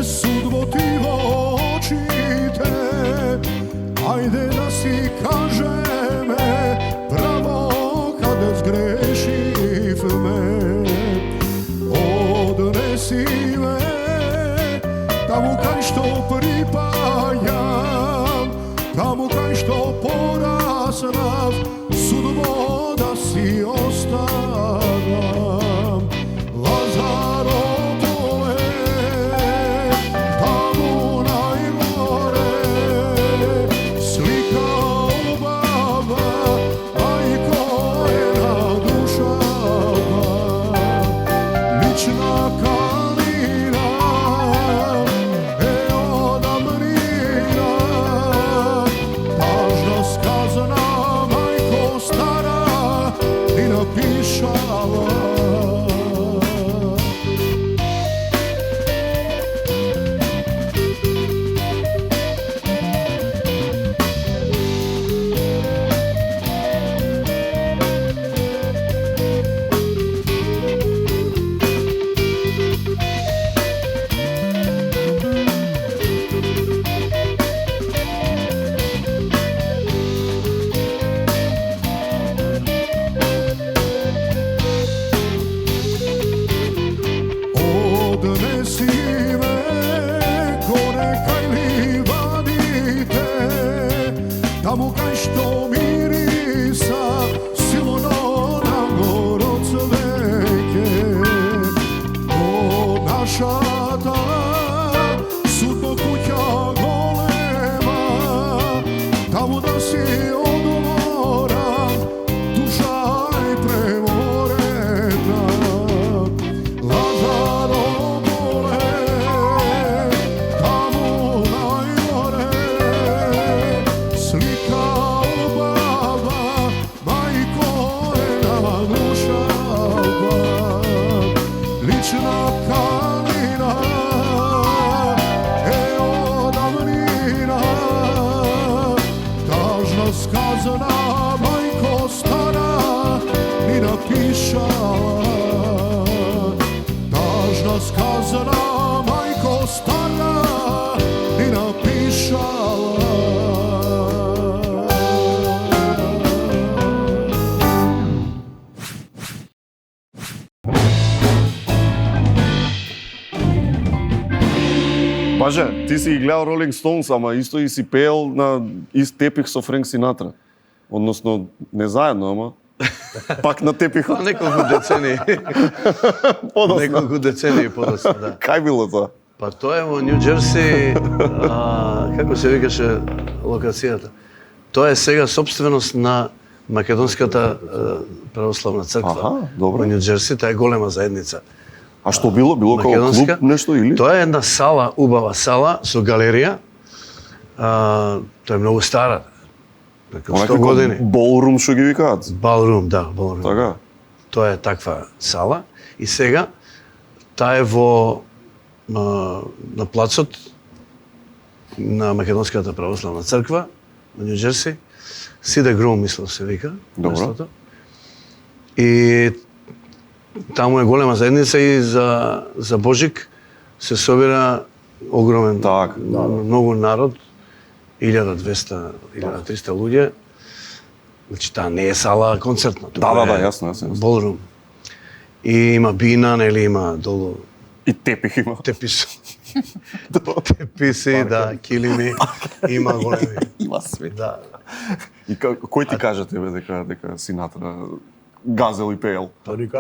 sudbo ti v očite, ajde da si kaže me, pravo kada zgrešiv me. Odnesi me, tamo kaj što pripajam, tamo kaj što porasnav, sudbo da si ostavam. Lazaropole, tamo najgore, slika obava, majko je nadušava, lična kalina, odamnina, tažna skazana, majko stara, i napišava. Odnesi me gore kaj livadite, tamo kaj što mirisa silno na goro cveke. O naša ta sudbo kuća golema, tamo da si odmoran, duša je premorena. Lazaropole, tamo najgore, slika obava, majko je nadušava, lična kalina, odamnina, tažna skazana, majko stara, ni napišala. Tažna skazana, majko stara, ni napišala. Баже, ти си ги гледал Rolling Stones, ама исто и си пеел на ист тепих со Френк Синатра. Односно, не заедно, ама пак на тепихот. Неколку децении. Неколку децении подоцна, да. Кај било тоа? Па тоа е во Нью Джерси, како се викаше локацијата. Тоа е сега собственост на Македонската православна црква во Нью Джерси, таа е голема заедница. А што било? Било како клуб нешто или? Тоа е една сала, убава сала со галерија. Тоа е многу стара. Така 100 години. Ballroom што ги викаат? Ballroom, да, ballroom. Така. Тоа е таква сала и сега таа е во на плацот на Македонската православна црква во Нью Джерси. Сиде Грум, мислам се вика. Местото. И таму е голема заедница и за Божик се собира огромен, многу народ, 1200, 1300 луѓе. Значи, таа не е сала концертна. Да, јасно. Болрум. И има бина, нели, има долу... И тепих има. Теписи, да, килими, има големи. Има све. Да. И кој ти кажа тебе дека Синатра газел и пеел?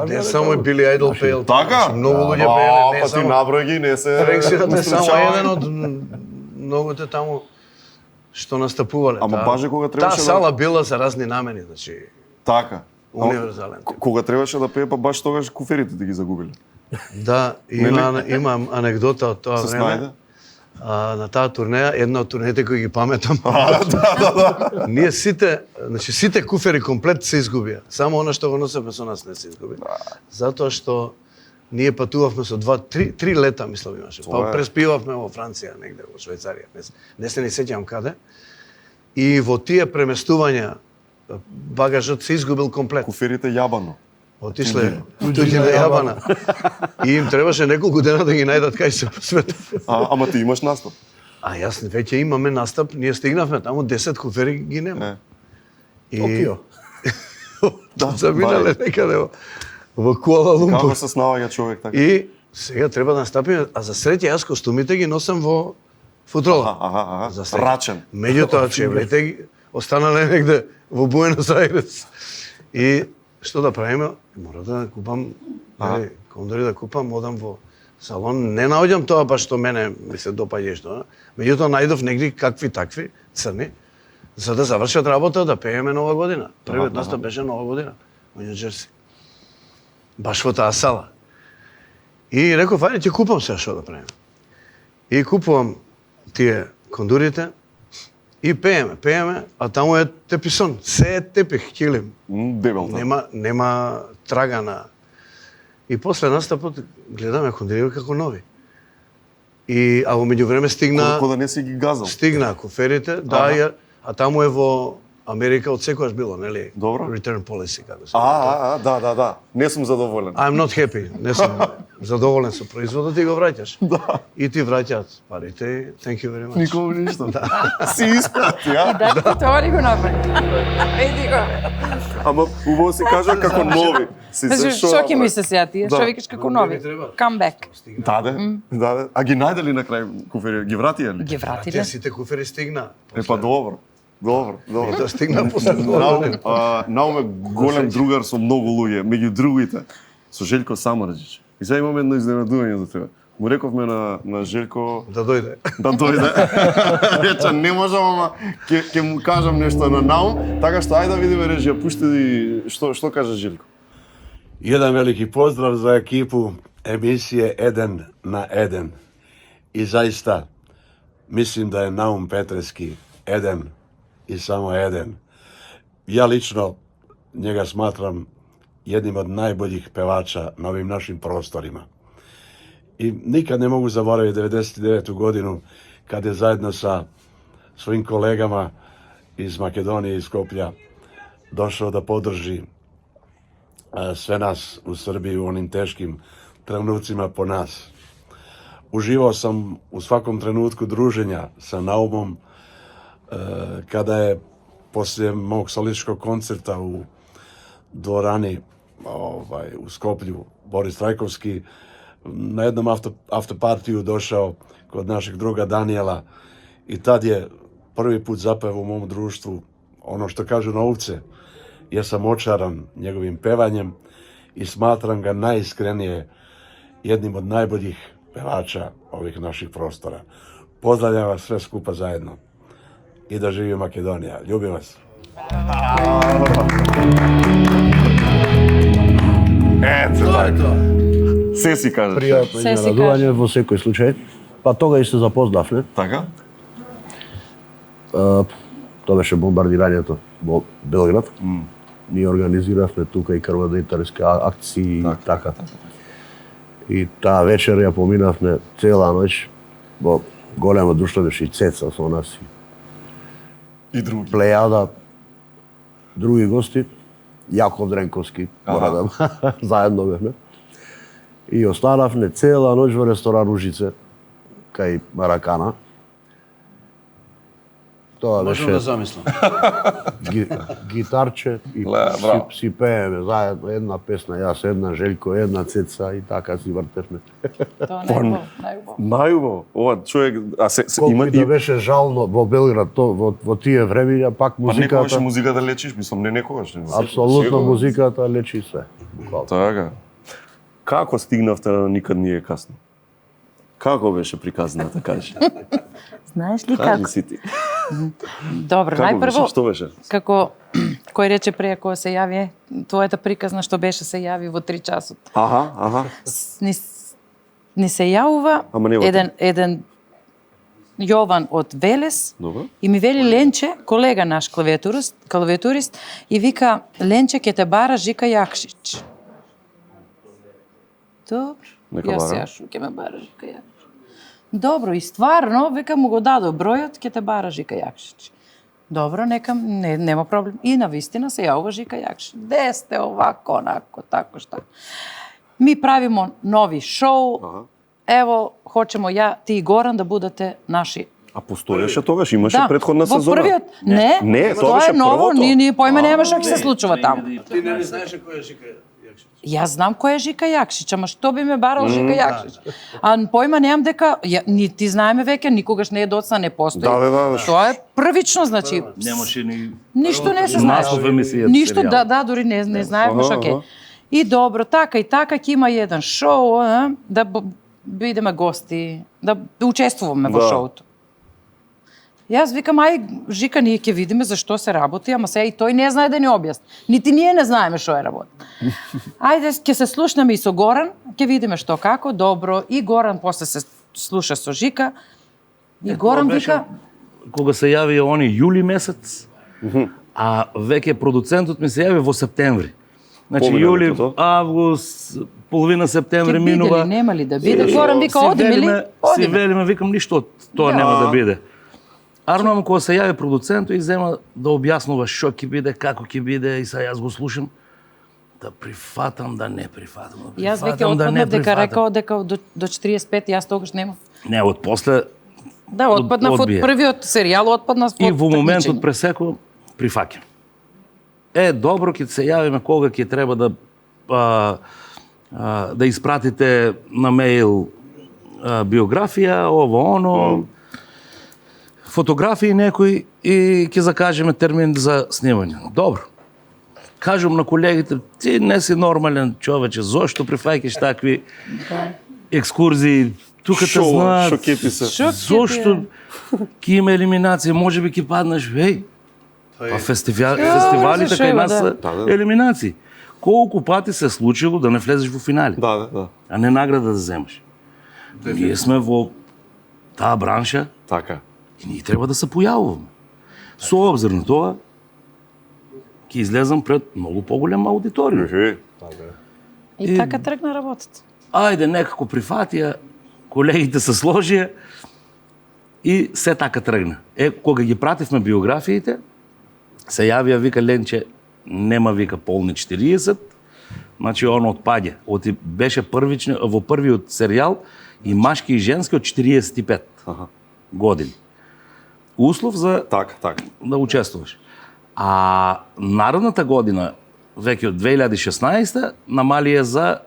Не само и Били Айдол пеел. Така? Многу луѓе пееле, Па ти наброј ги, не се... Френк Синатра е само еден од многуте таму што настапувале. Ама баже кога требаше Таа сала била за разни намени, значи... Така. Универзален. Кога требаше да пее, па баш тогаш куферите ти ги загубиле. Да, има анекдота од тоа време. На таа турнеја, една од турнеите кои ги паметам. Ние сите куфери комплет се изгубија. Само она што го носевме со нас не се изгуби. Затоа што ние патувавме со 3 лета, мислам имаше. Па преспивавме во Франција, негде во Швајцарија. Не се ни сеќавам каде. И во тие преместувања багажот се изгубил комплет. Куферите јабано. Отишле туѓи на јабана. И им требаше неколку дена да ги најдат кај се по светот. Ама ти имаш настап? Јас веќе имаме настап. Ние стигнавме таму 10 куфери ги нема. Токио. Да, заминале некаде во Куала Лумпур. Како се снаоѓа човек така? И сега треба да настапиме, а за среќа јас костумите ги носам во футрола. Рачен. Меѓутоа чевлите ги останале негде во Буенос Ајрес. И што да правиме? Мора да купам, кондори да купам, одам во салон. Не наоѓам тоа баш што мене ми се допаѓа што. Меѓутоа најдов негде какви такви црни за да завршат работа да пееме Нова година. Првиот настап беше Нова година во Њу Џерси. Баш во таа сала. И реков, ајде ќе купам се што да правиме. И купувам тие кондурите и пееме, а таму е теписон, се е тепих, килим. Дебел. Нема трага на... И после настапот гледаме кондури како нови. А во меѓувреме стигна... Колко да не си ги газал. Стигна куферите, да, а таму е во Америка од секојаш било, нели? Добро. Return policy, како се. Да. Не сум задоволен. I'm not happy. Не сум задоволен со производот и го враќаш. Да. И ти враќаат парите и thank you very much. Никому ништо. Си испрати, а? И дали ти тоа ли го направи? Еди го. Ама убаво се кажа како нови. Што ќе ми се сега тие? Што викаш како нови? Come back. Да. А ги најдели на крај куфери? Ги вратија ли? Ги вратиле. Тие сите куфери стигна. Па добро. И тоа стигна после Науме голем другар со многу луѓе, меѓу другите, со Желко Самарџич. И сега имаме едно изненадување за тебе. Му рековме на Желко... Да дојде. Рече, не можам, ама ќе му кажам нешто на Наум, така што ајде да видиме режија, пушти што кажа Желко. Jedan veliki pozdrav za ekipu emisije Eden na Eden. I zaista mislim da je Naum Petreski Eden i samo Eden. Ja lično njega smatram jednim od najboljih pevača na ovim našim prostorima. I nikad ne mogu zaboraviti 99. godinu kad je zajedno sa svojim kolegama iz Makedonije i Skoplja došao da podrži sve nas u Srbiji u onim teškim trenucima po nas. Uživao sam u svakom trenutku druženja sa Naumom kada je poslije mog solističkog koncerta u dvorani u Skoplju Boris Trajkovski na jednom afterpartiju došao kod našeg druga Danijela i tad je prvi put zapevao u mom društvu ono što kažu novce. Ja sam očaran njegovim pevanjem i smatram ga najiskrenije jednim od najboljih pevača ovih naših prostora. Pozdravljam vas sve skupa zajedno i da živi Makedonija. Ljubim vas. Ето така. Се си кажеш. Пријатно изненадување во секој случај. Па тога и се запознавме. Така? Тоа беше бомбардирањето во Белград. Ние организиравме тука и крводителски акции и така. И таа вечер ја поминавме цела ноќ во големо друштво, беше и Цеца со нас. И други. Плејада, други гости, Јаков Дренковски, морадам, заедно бевме. И останавме цела ноќ во ресторан Ужице, кај Маракана. Тоа Можам беше да замислам. гитарче и браво. си пееме заедно една песна, јас една, Желко една, Цеца и така си вртевме. Тоа најубаво. Најубаво. Ова човек, а се Колку има и да беше жално во Белград, во тие времења, пак Па некогаш музиката... музиката лечиш, мислам, не некогаш. Не. Апсолутно Секогаш. музиката лечи се. буквално. Така. Како стигнавте на никад не е касно? Како беше приказната, кажи? Знаеш ли Кажи како? си ти. Добро, Како беше? најпрво, Што беше? како кој рече прија кога се јави, твојата приказна што беше се јави во 3 часот. Аха. Ни се јавува Ама не во еден Јован од Велес Добро. и ми вели Ленче, колега наш клавиатурист, и вика Ленче ќе те бара Жика Јакшич. Добро. Нека Јас бара. јашу ќе ме бара Жика Јакшич. Добро, и стварно, вика му го дадо бројот, ќе те бара Жика Јакшич. Добро, нека, нема проблем. И на вистина се јавува Жика Јакшич. Де сте овако, онако, тако, šta. Ми правимо нови шоу. Ево, хочемо ја, ти и Горан да будете наши. А постоеше тогаш, имаше претходна сезона? Во првиот, не, Не, тоа тоа беше е ново, првото. ние појма нема што ќе се случува таму. Ти не знаеш кој е Жика Јакшич? Јас знам кој е Жика Јакшич, ама што би ме барал Жика Јакшич? А појма немам дека, ни ти знаеме веќе, никогаш не е доцна, не постои. Да. Тоа е првично, значи, Немаше ни ништо не се знае. наслов емисија. Ништо, серијал. да, дури не знаевме што ќе. И добро, така и така ќе има еден шоу, да бидеме гости, да учествуваме во Да. шоуто. Јас викам, ај, Жика, ние ќе видиме зашто се работи, ама сега и тој не знае да ни објасни. Нити ние не знаеме што е работа. Ајде, ќе се слушнеме и со Горан, ќе видиме што како, добро. И Горан после се слуша со Жика. И Горан вика, Кога се јави они јули месец, а веќе продуцентот ми се јави во септември. Значи Помина јули, летото. август, половина септември ќе биде минува. ли, нема ли да биде? Горан вика, одиме ли? Си Одиме. велиме, викам ништо од тоа нема да биде. Арно, кога се јави продуцентот и зема да објаснува што ќе биде, како ќе биде, и сега јас го слушам, да прифатам, да не прифатам. Да Јас веќе прифатам, да не отпаднав дека прифатам. рекао дека до 45 јас тогаш немав. Не, од после Да, отпаднав од одбија. првиот серијал, отпаднав од И во моментот такмичење. пресекувам, прифаќам. Добро, ќе се јавиме кога ќе треба да испратите на мејл биографија, ово, оно, фотографии некои и ќе закажеме термин за снимање. Добро. Кажам на колегите, ти не си нормален човече, зошто прифаќаш такви екскурзии, тука те Шо знаат, ќе ти се? зошто ќе има елиминација, може би ќе паднеш, па фестивалите зашо кај има, нас да. се елиминации. Колку пати се случило да не влезеш во финали, Да. а не награда да земеш. Ние сме во таа бранша Така. и ние треба да се појавуваме. Со обзир на тоа, ќе излезам пред многу поголема аудиторија. И така тргна работата. Ајде, некако прифатија, колегите се сложија и се така тргна. Кога ги пративме биографиите, се јавија, вика Ленче, нема, вика, полни 40, значи оно отпаѓа. Беше во првиот серијал и машки и женски од 45 години. Услов за Така. да учествуваш. А наредната година, веќе од 2016, намалија за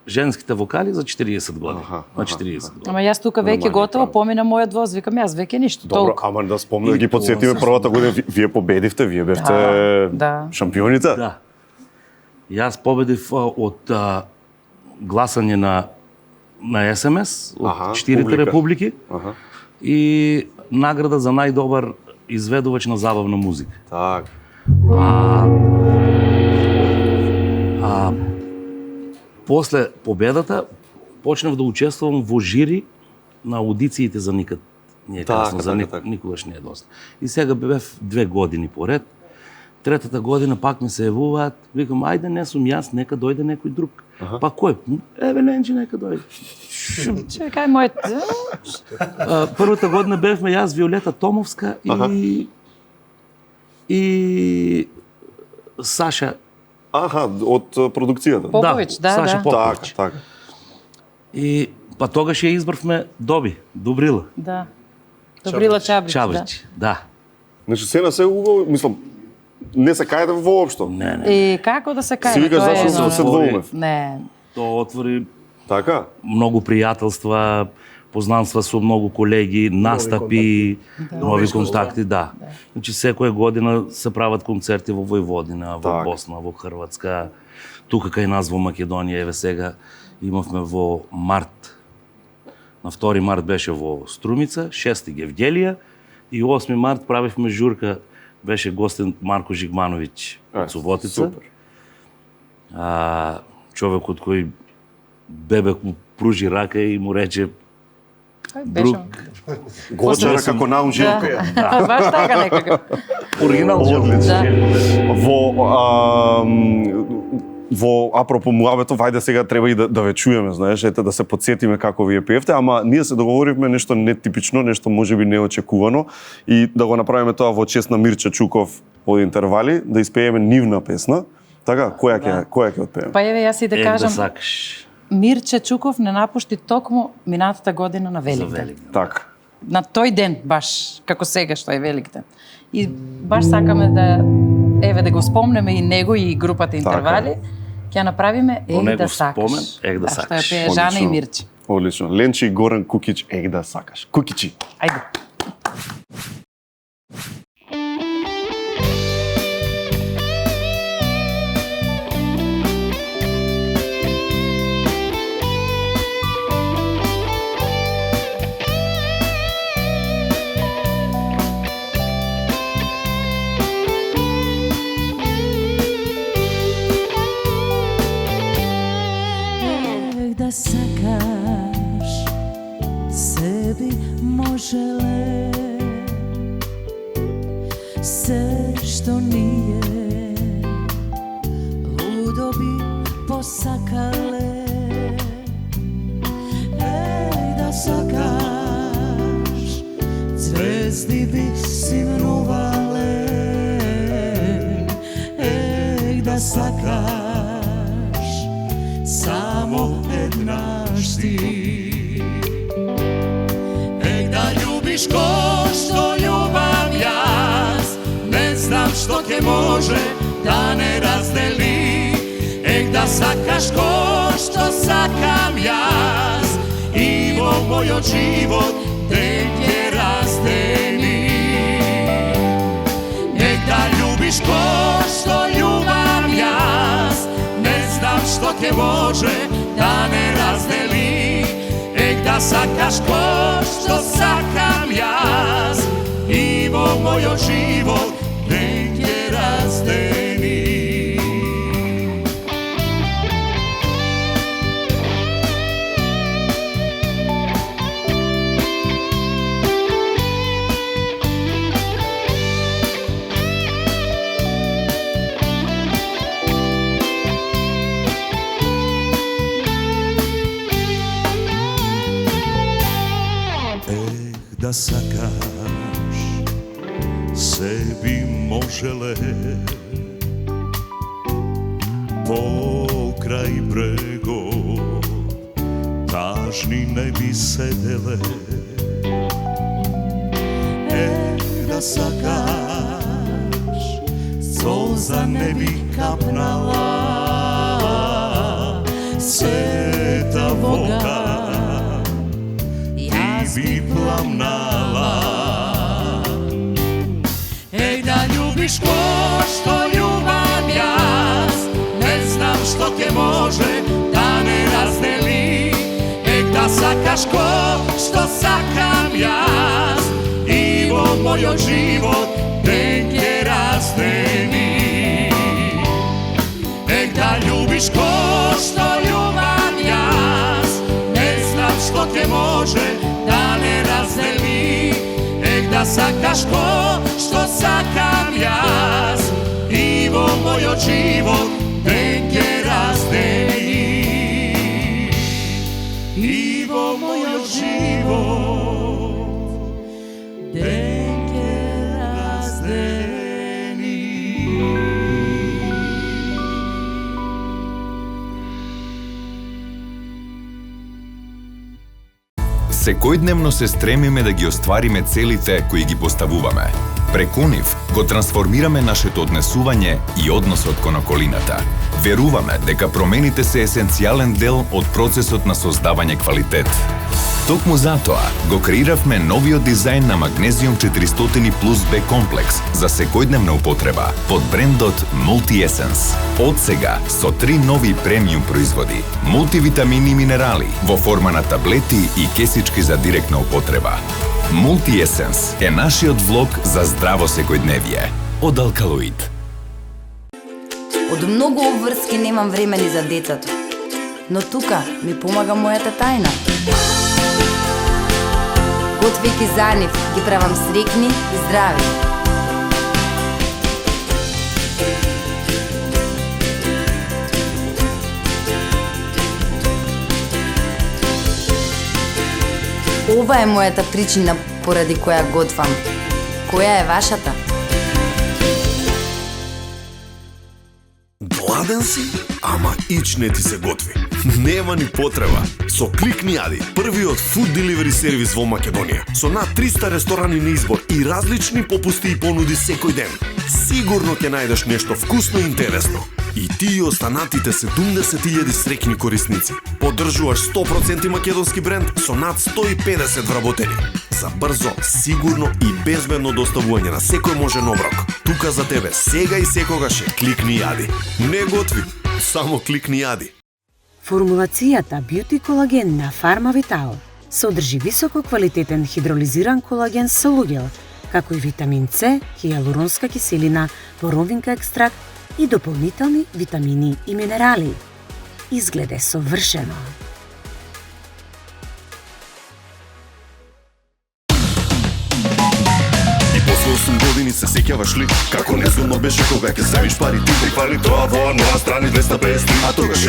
женските вокали за 40 години. На 40 години. Ама јас тука веќе готово помина мојот воз, викам јас веќе ништо Добро, толку. ама да спомнам, И ги подсетиме тоа првата година, вие победивте, вие бевте Да. шампионите. Да. Јас победив од гласање на СМС од 4 публика. републики и награда за најдобар изведувач на забавна музика. Так. После победата почнав да учествувам во жири на аудициите за Никад не е касно, за никогаш не е доста. И сега бев 2 години поред. Третата година пак ми се јавуваат, викам, ајде не сум јас, нека дојде некој друг. Па кој? Еве Ленче, нека дојде. Чекај мојот. Првата година бевме јас, Виолета Томовска и Саша. Од продукцијата. Попович, да. Саша Попович. Така. И па тогаш ја избравме Добрила. Да. Добрила Чабрич, Чабрич, да. Значи се на се убаво, мислам, не се каете воопшто. Не. И како да се кај? Си викаш зашто се двоумев. Не. Тоа отвори Така? многу пријателства, познанства со многу колеги, настапи, нови контакти, да. Значи секоја година се прават концерти во Војводина, во Босна, во Хрватска, тука кај нас во Македонија, еве сега имавме во март. На 2 март беше во Струмица, 6 Гевгелија и 8 март правивме журка, беше гостен Марко Жигмановиќ од Суботица. Човекот кој бебек му пружи рака и му рече друг. Гочара како научи. Баш така некако. Оригинал во апропо муабето, вајде сега треба и да ве чуеме, знаеш, ете да се подсетиме како вие пеевте, ама ние се договоривме нешто нетипично, нешто можеби неочекувано и да го направиме тоа во чест на Мирче Чуков од Интервали, да испееме нивна песна. Така, која ќе отпееме? Па еве јас и да кажам. Да сакаш. Мирче Чуков не напушти токму минатата година на Великден. Така. На тој ден баш, како сега што е Великден. И баш сакаме да еве да го спомнеме и него и групата Интервали. Ќе направиме Ех да сакаш. Ех да сакаш. Што е пее Жана и Мирче. Одлично. Ленчи и Горан Кукич, Ех да сакаш. Кукичи. Ајде. Sakaš sebi možele sve što nije ludo bi posakale. Ej da sakaš zvezdi bi simnuvale. Ej da sakaš samo jednaš ti. Ej da ljubiš ko što ljubam jaz, ne znam što te može da ne razdeli. Ej da sakaš ko što sakam jaz, i vo mojo život te te razdeli. Ej da ljubiš ko što ljubam jaz, ne znam što te može da ne razdeli. Ej da sakaš ko što sakam jaz, i vo mojo život te te razdeli. Da sakaš sebi možele pokraj bregov tažni ne bi sedele. Da sakaš solza ne bi kapnala, sveta voda bi plamnala. Ej da ljubiš ko što ljubam jaz, ne znam što te može da ne razdeli. Ej da sakaš ko što sakam jaz, i vo mojo život te te razdeli. Ej da ljubiš ko što ljubam jaz, ne znam što te može da ne razdeli. Ej da sakaš ko što sakam jaz, i vo mojo život te te razdeli. I vo mojo život te te razdeli. Секојдневно се стремиме да ги оствариме целите кои ги поставуваме. Преку нив го трансформираме нашето однесување и односот кон околината. Веруваме дека промените се есенцијален дел од процесот на создавање квалитет. Токму затоа го креиравме новиот дизајн на Magnesium 400 Plus B комплекс за секојдневна употреба под брендот Multi Essence. Од сега со 3 нови премиум производи, мултивитамини и минерали во форма на таблети и кесички за директна употреба. Multi Essence е нашиот влог за здраво секојдневие од Алкалоид. Од многу обврски немам време ни за децата, но тука ми помага мојата тајна. Готвејќи за нив, ги правам срекни и здрави. Ова е мојата причина поради која готвам. Која е вашата? Гладен си, ама ич не ти се готви. Нема ни потреба. Со Кликни Јади, првиот фуд деливери сервис во Македонија. Со над 300 ресторани на избор и различни попусти и понуди секој ден. Сигурно ќе најдеш нешто вкусно и интересно. И ти и останатите 70.000 срекни корисници. Поддржуваш 100% македонски бренд со над 150 вработени. За брзо, сигурно и безбедно доставување на секој можен оброк. Тука за тебе сега и секогаш е Кликни Јади. Не готви, само Кликни Јади. Формулацијата Beauty колаген на Фармавитал содржи високо квалитетен хидролизиран колаген со луѓел, како и витамин С, хијалуронска киселина, боровинка екстракт и дополнителни витамини и минерали. Изгледе совршено. После 8 години се сеќаваш ли како незгодно беше кога ќе земиш пари ти фали тоа во нова страни 250, а тогаш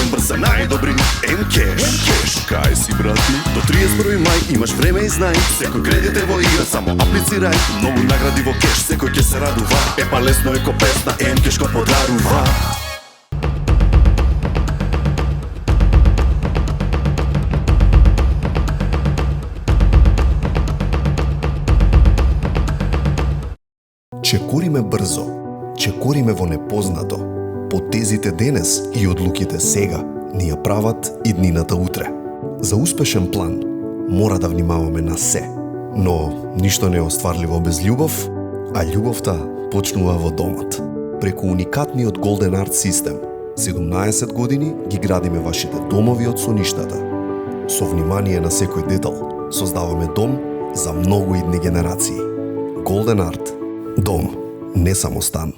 Ембр за најдобри М-кеш. Кај си брати? До 31 мај имаш време и знај, секој кредит е во игра, само аплицирај. Многу награди во кеш, секој ќе се радува. Епа лесно е ко песна, М-кеш ко подарува. Чекориме брзо, чекориме во непознато. Потезите денес и одлуките сега ни ја прават иднината утре. За успешен план мора да внимаваме на се, но ништо не е остварливо без љубов, а љубовта почнува во домот. Преку уникатниот Golden Art систем, 17 години ги градиме вашите домови од соништата. Со внимание на секој детал, создаваме дом за многу идни генерации. Golden Art. Дом, не само стан.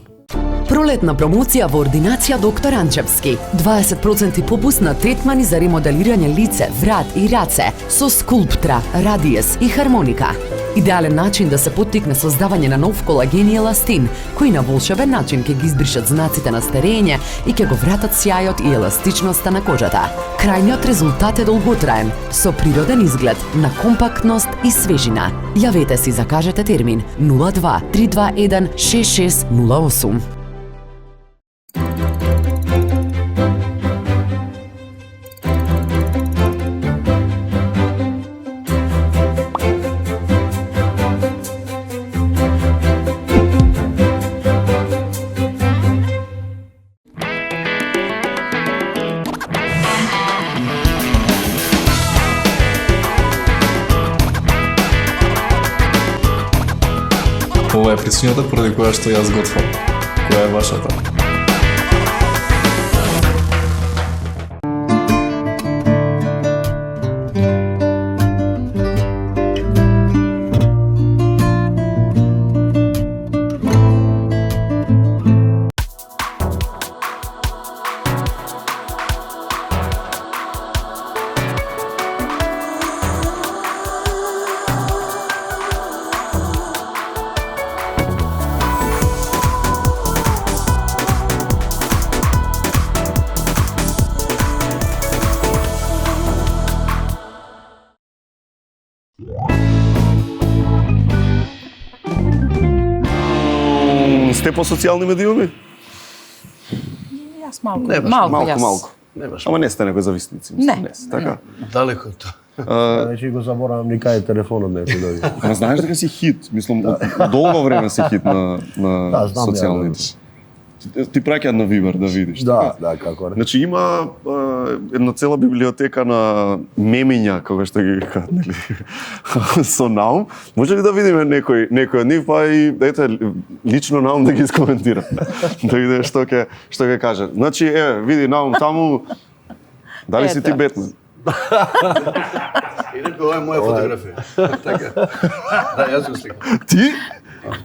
Пролетна промоција во ординација доктор Анчевски. 20% попуст на третмани за ремоделирање лице, врат и раце со скулптра, радиес и хармоника. Идеален начин да се поттикне создавање на нов колаген и еластин, кои на волшебен начин ќе ги избришат знаците на старење и ќе го вратат сјајот и еластичноста на кожата. Крајниот резултат е долготраен, со природен изглед, на компактност и свежина. Јавете си, закажете термин 02 321 6608. Ова е причината поради која што јас готвам. Која е вашата? Сте по социјални медиуми? Јас малку, Не баш, малку јас. Малку. Не баш. Ама не сте некои зависници, Не, не сте, така? Далеко од тоа. Значи го заборавам никај телефонот не ти дојде. А знаеш дека си хит, мислам, долго време си хит на знам социјалните. Ти праќаат на Вибер да видиш. Да, како не. Значи има една цела библиотека на мемиња, кога што ги викаат, нели, со наум. Може ли да видиме некој од нив, па и ете лично наум да ги искоментира. Да видиме што ќе каже. Значи види наум таму. Дали си ти Бетмен? Инако ова е моја фотографија. Така. Да, јас го сликам. Ти?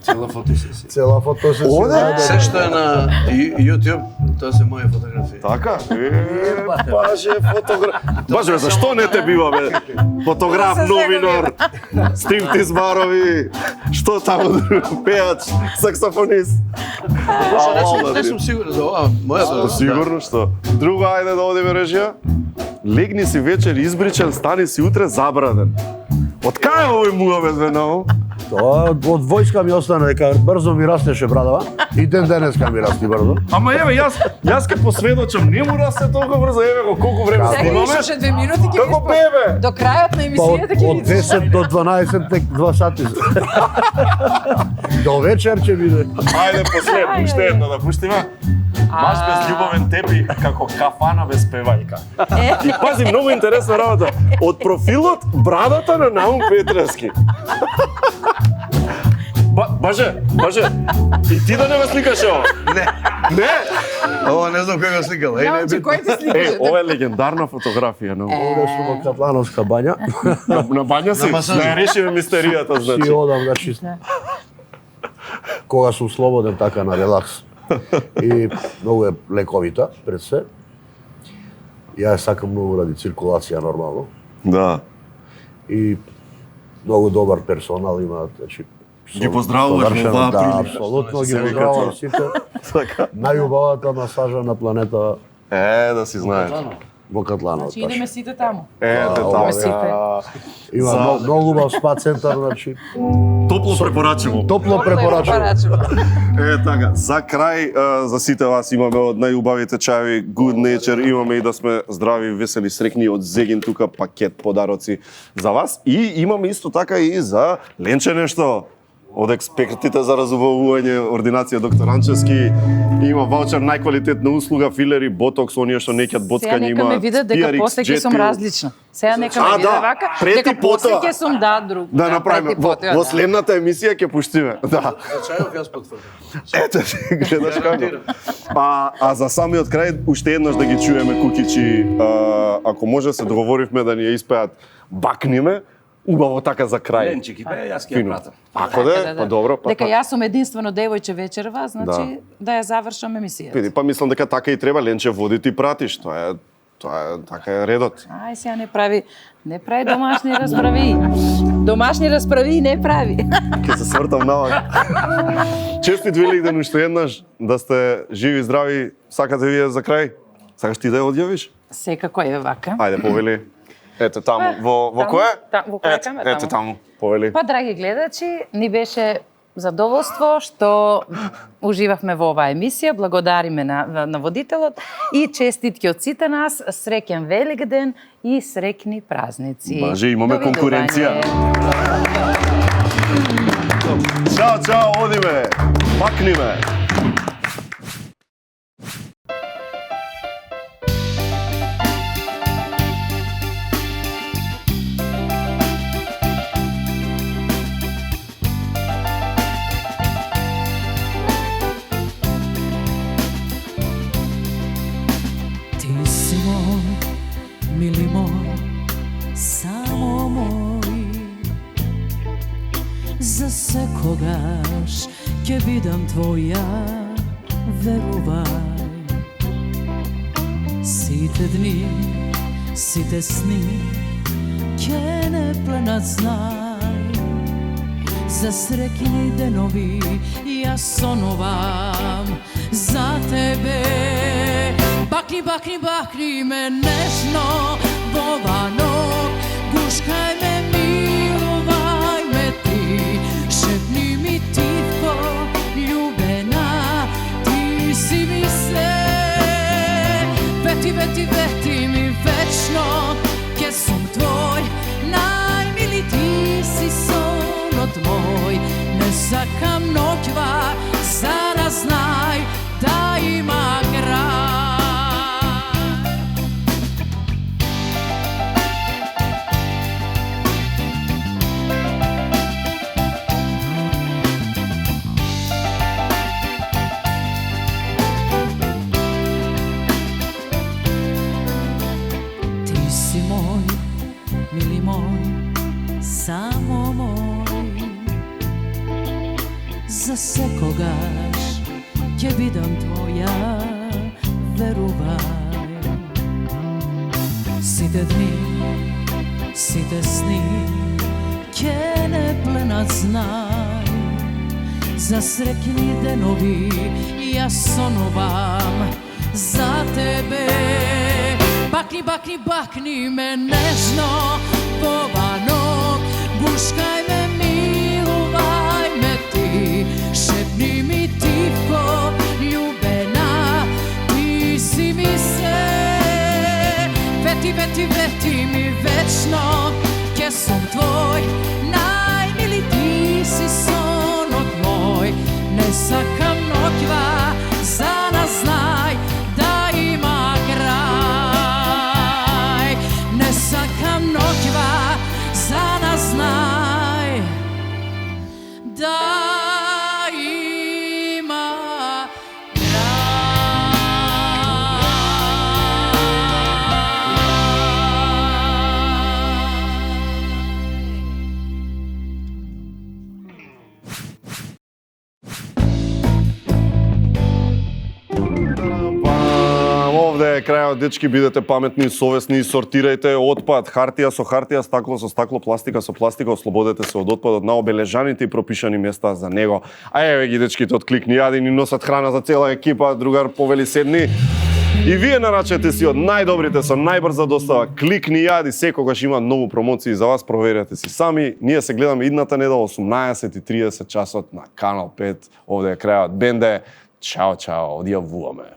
Цела фотосесија. Цела фотосесија. Се што е на YouTube, тоа се моја фотографија. Така? Баже фотограф. Баже, зашто не те бива, бе? Фотограф, новинар, стриптиз барови, што таму пеач, саксофонист. Не сум сигурен за ова, мојата. Сигурно што? Друго, ајде да одиме режија. Легни си вечер избричен, стани си утре забраден. Од кај е овој муабет, бе, нао? Тоа од војска ми остана дека брзо ми растеше брадава и ден денеска ми расти брзо. Ама еве јас ке посведочам, не му расте толку брзо, еве го колку време снимаме. Сега ишаше 2 минути ќе Како бебе? До крајот на емисијата ќе Од 10 до 12 тек 2 сати. До вечер ќе биде. Ајде последно, уште едно да пуштиме. Баш без љубовен тепи, како кафана без певајка. И пази, многу интересна работа. Од профилот брадата на Наум Петревски. Баже, и ти да не ме сликаш ова? Не? Ова не знам кој го сликал. Кој ти сликаше? Ова е легендарна фотографија. Ова сум во Катлановска бања. На бања си? Да решиме мистеријата, значи. Си одам, значи, кога сум слободен така на релакс. И многу е лековита пред се. Ја сакам многу ради циркулација нормално. Да. И многу добар персонал имаат, значи ги поздравуваш во оваа прилика. Да, апсолутно ги поздравувам сите. Најубавата масажа на планета. Да си знаеш. Во Катланово. Значи идеме сите таму. Таму. Има многу убав спа центар, значи. Топло препорачувам. Топло препорачувам. Така, за крај, за сите вас имаме од најубавите чајови Good Nature, имаме и да сме здрави, весели, срекни од Зегин тука пакет подароци за вас и имаме исто така и за Ленче нешто од експертите за разубавување, ординација доктор Анчевски, има ваучер најквалитетна услуга, филери, ботокс, оние што неќат боцкање, има Сега нека ме видат дека после ќе сум различна. Сега нека ме видат вака, дека после ќе сум друг. Да направиме, во следната емисија ќе пуштиме. Да. За чајов јас потврдам. Ете, гледаш како. А за самиот крај, уште еднаш да ги чуеме кукичи, ако може се договоривме да ни ја испеат Бакниме, убаво така за крај. Ленче ги бе, јас ќе ја пратам. Ако да, па добро. Дека јас сум единствено девојче вечерва, значи да ја завршам емисијата. Види, па мислам дека така и треба, Ленче води ти пратиш, тоа е така е редот. Ај сега не прави домашни расправи. Домашни расправи не прави. Ќе се свртам навак. Честит Великден уште еднаш, да сте живи, здрави, сакате вие за крај? Сакаш ти да ја одјавиш? Секако е вака. Ајде, повели. Ете таму, во кое? Во која камера? Ете таму, повели. Па, драги гледачи, ни беше задоволство што уживавме во оваа емисија. Благодариме на водителот и честитки од сите нас. Среќен Великден и срекни празници. Баже, имаме конкуренција. Чао, одиме. Бакниме. Mili moj, samo moj, za sekogаш ќе бидам твоја, верувај. Сите дни, сите сни ќе не пленат, знај. За срекни денови јас сонувам за тебе. Бакни, бакни, бакни ме нежно во ванок, гушкај ме, милувај ме ти, шепни ми тивко, љубена, ти си ми се. Вети, вети, вети ми вечно, ке сум твој, tvoj. Ne sakam noćva, sada znaj da ima kraj. Ti si moj, mili moj, samo moj. Za sekogaš ќе бидам твоја, верувај. Сите дни, сите сни ќе не пленат, знај. За среќни денови јас сонувам за тебе. Бакни, бакни, бакни ме нежно во ванок, гушкај ме, милувај ме ти, шепни ми тихо, љубена, ти си ми се. Вети, вети, вети ми вечно, ке сум твој, најмили ти си сонот мој. Не сакам ноќва, за нас знај да има крај. Не сакам ноќва, за нас знај да има Овде е крајот, дечки, бидете паметни, совесни, сортирајте отпад, хартија со хартија, стакло со стакло, пластика со пластика, ослободете се од отпадот на обележаните и пропишани места за него. А еве ги дечките од Кликни јади, ни носат храна за цела екипа, другар повели седни. И вие нарачате си од најдобрите со најбрза достава. Кликни јади, секогаш има нови промоции за вас, проверете си сами. Ние се гледаме идната недела 18:30 часот на Канал 5. Овде е крајот. Бенде, чао, чао, одјавуваме.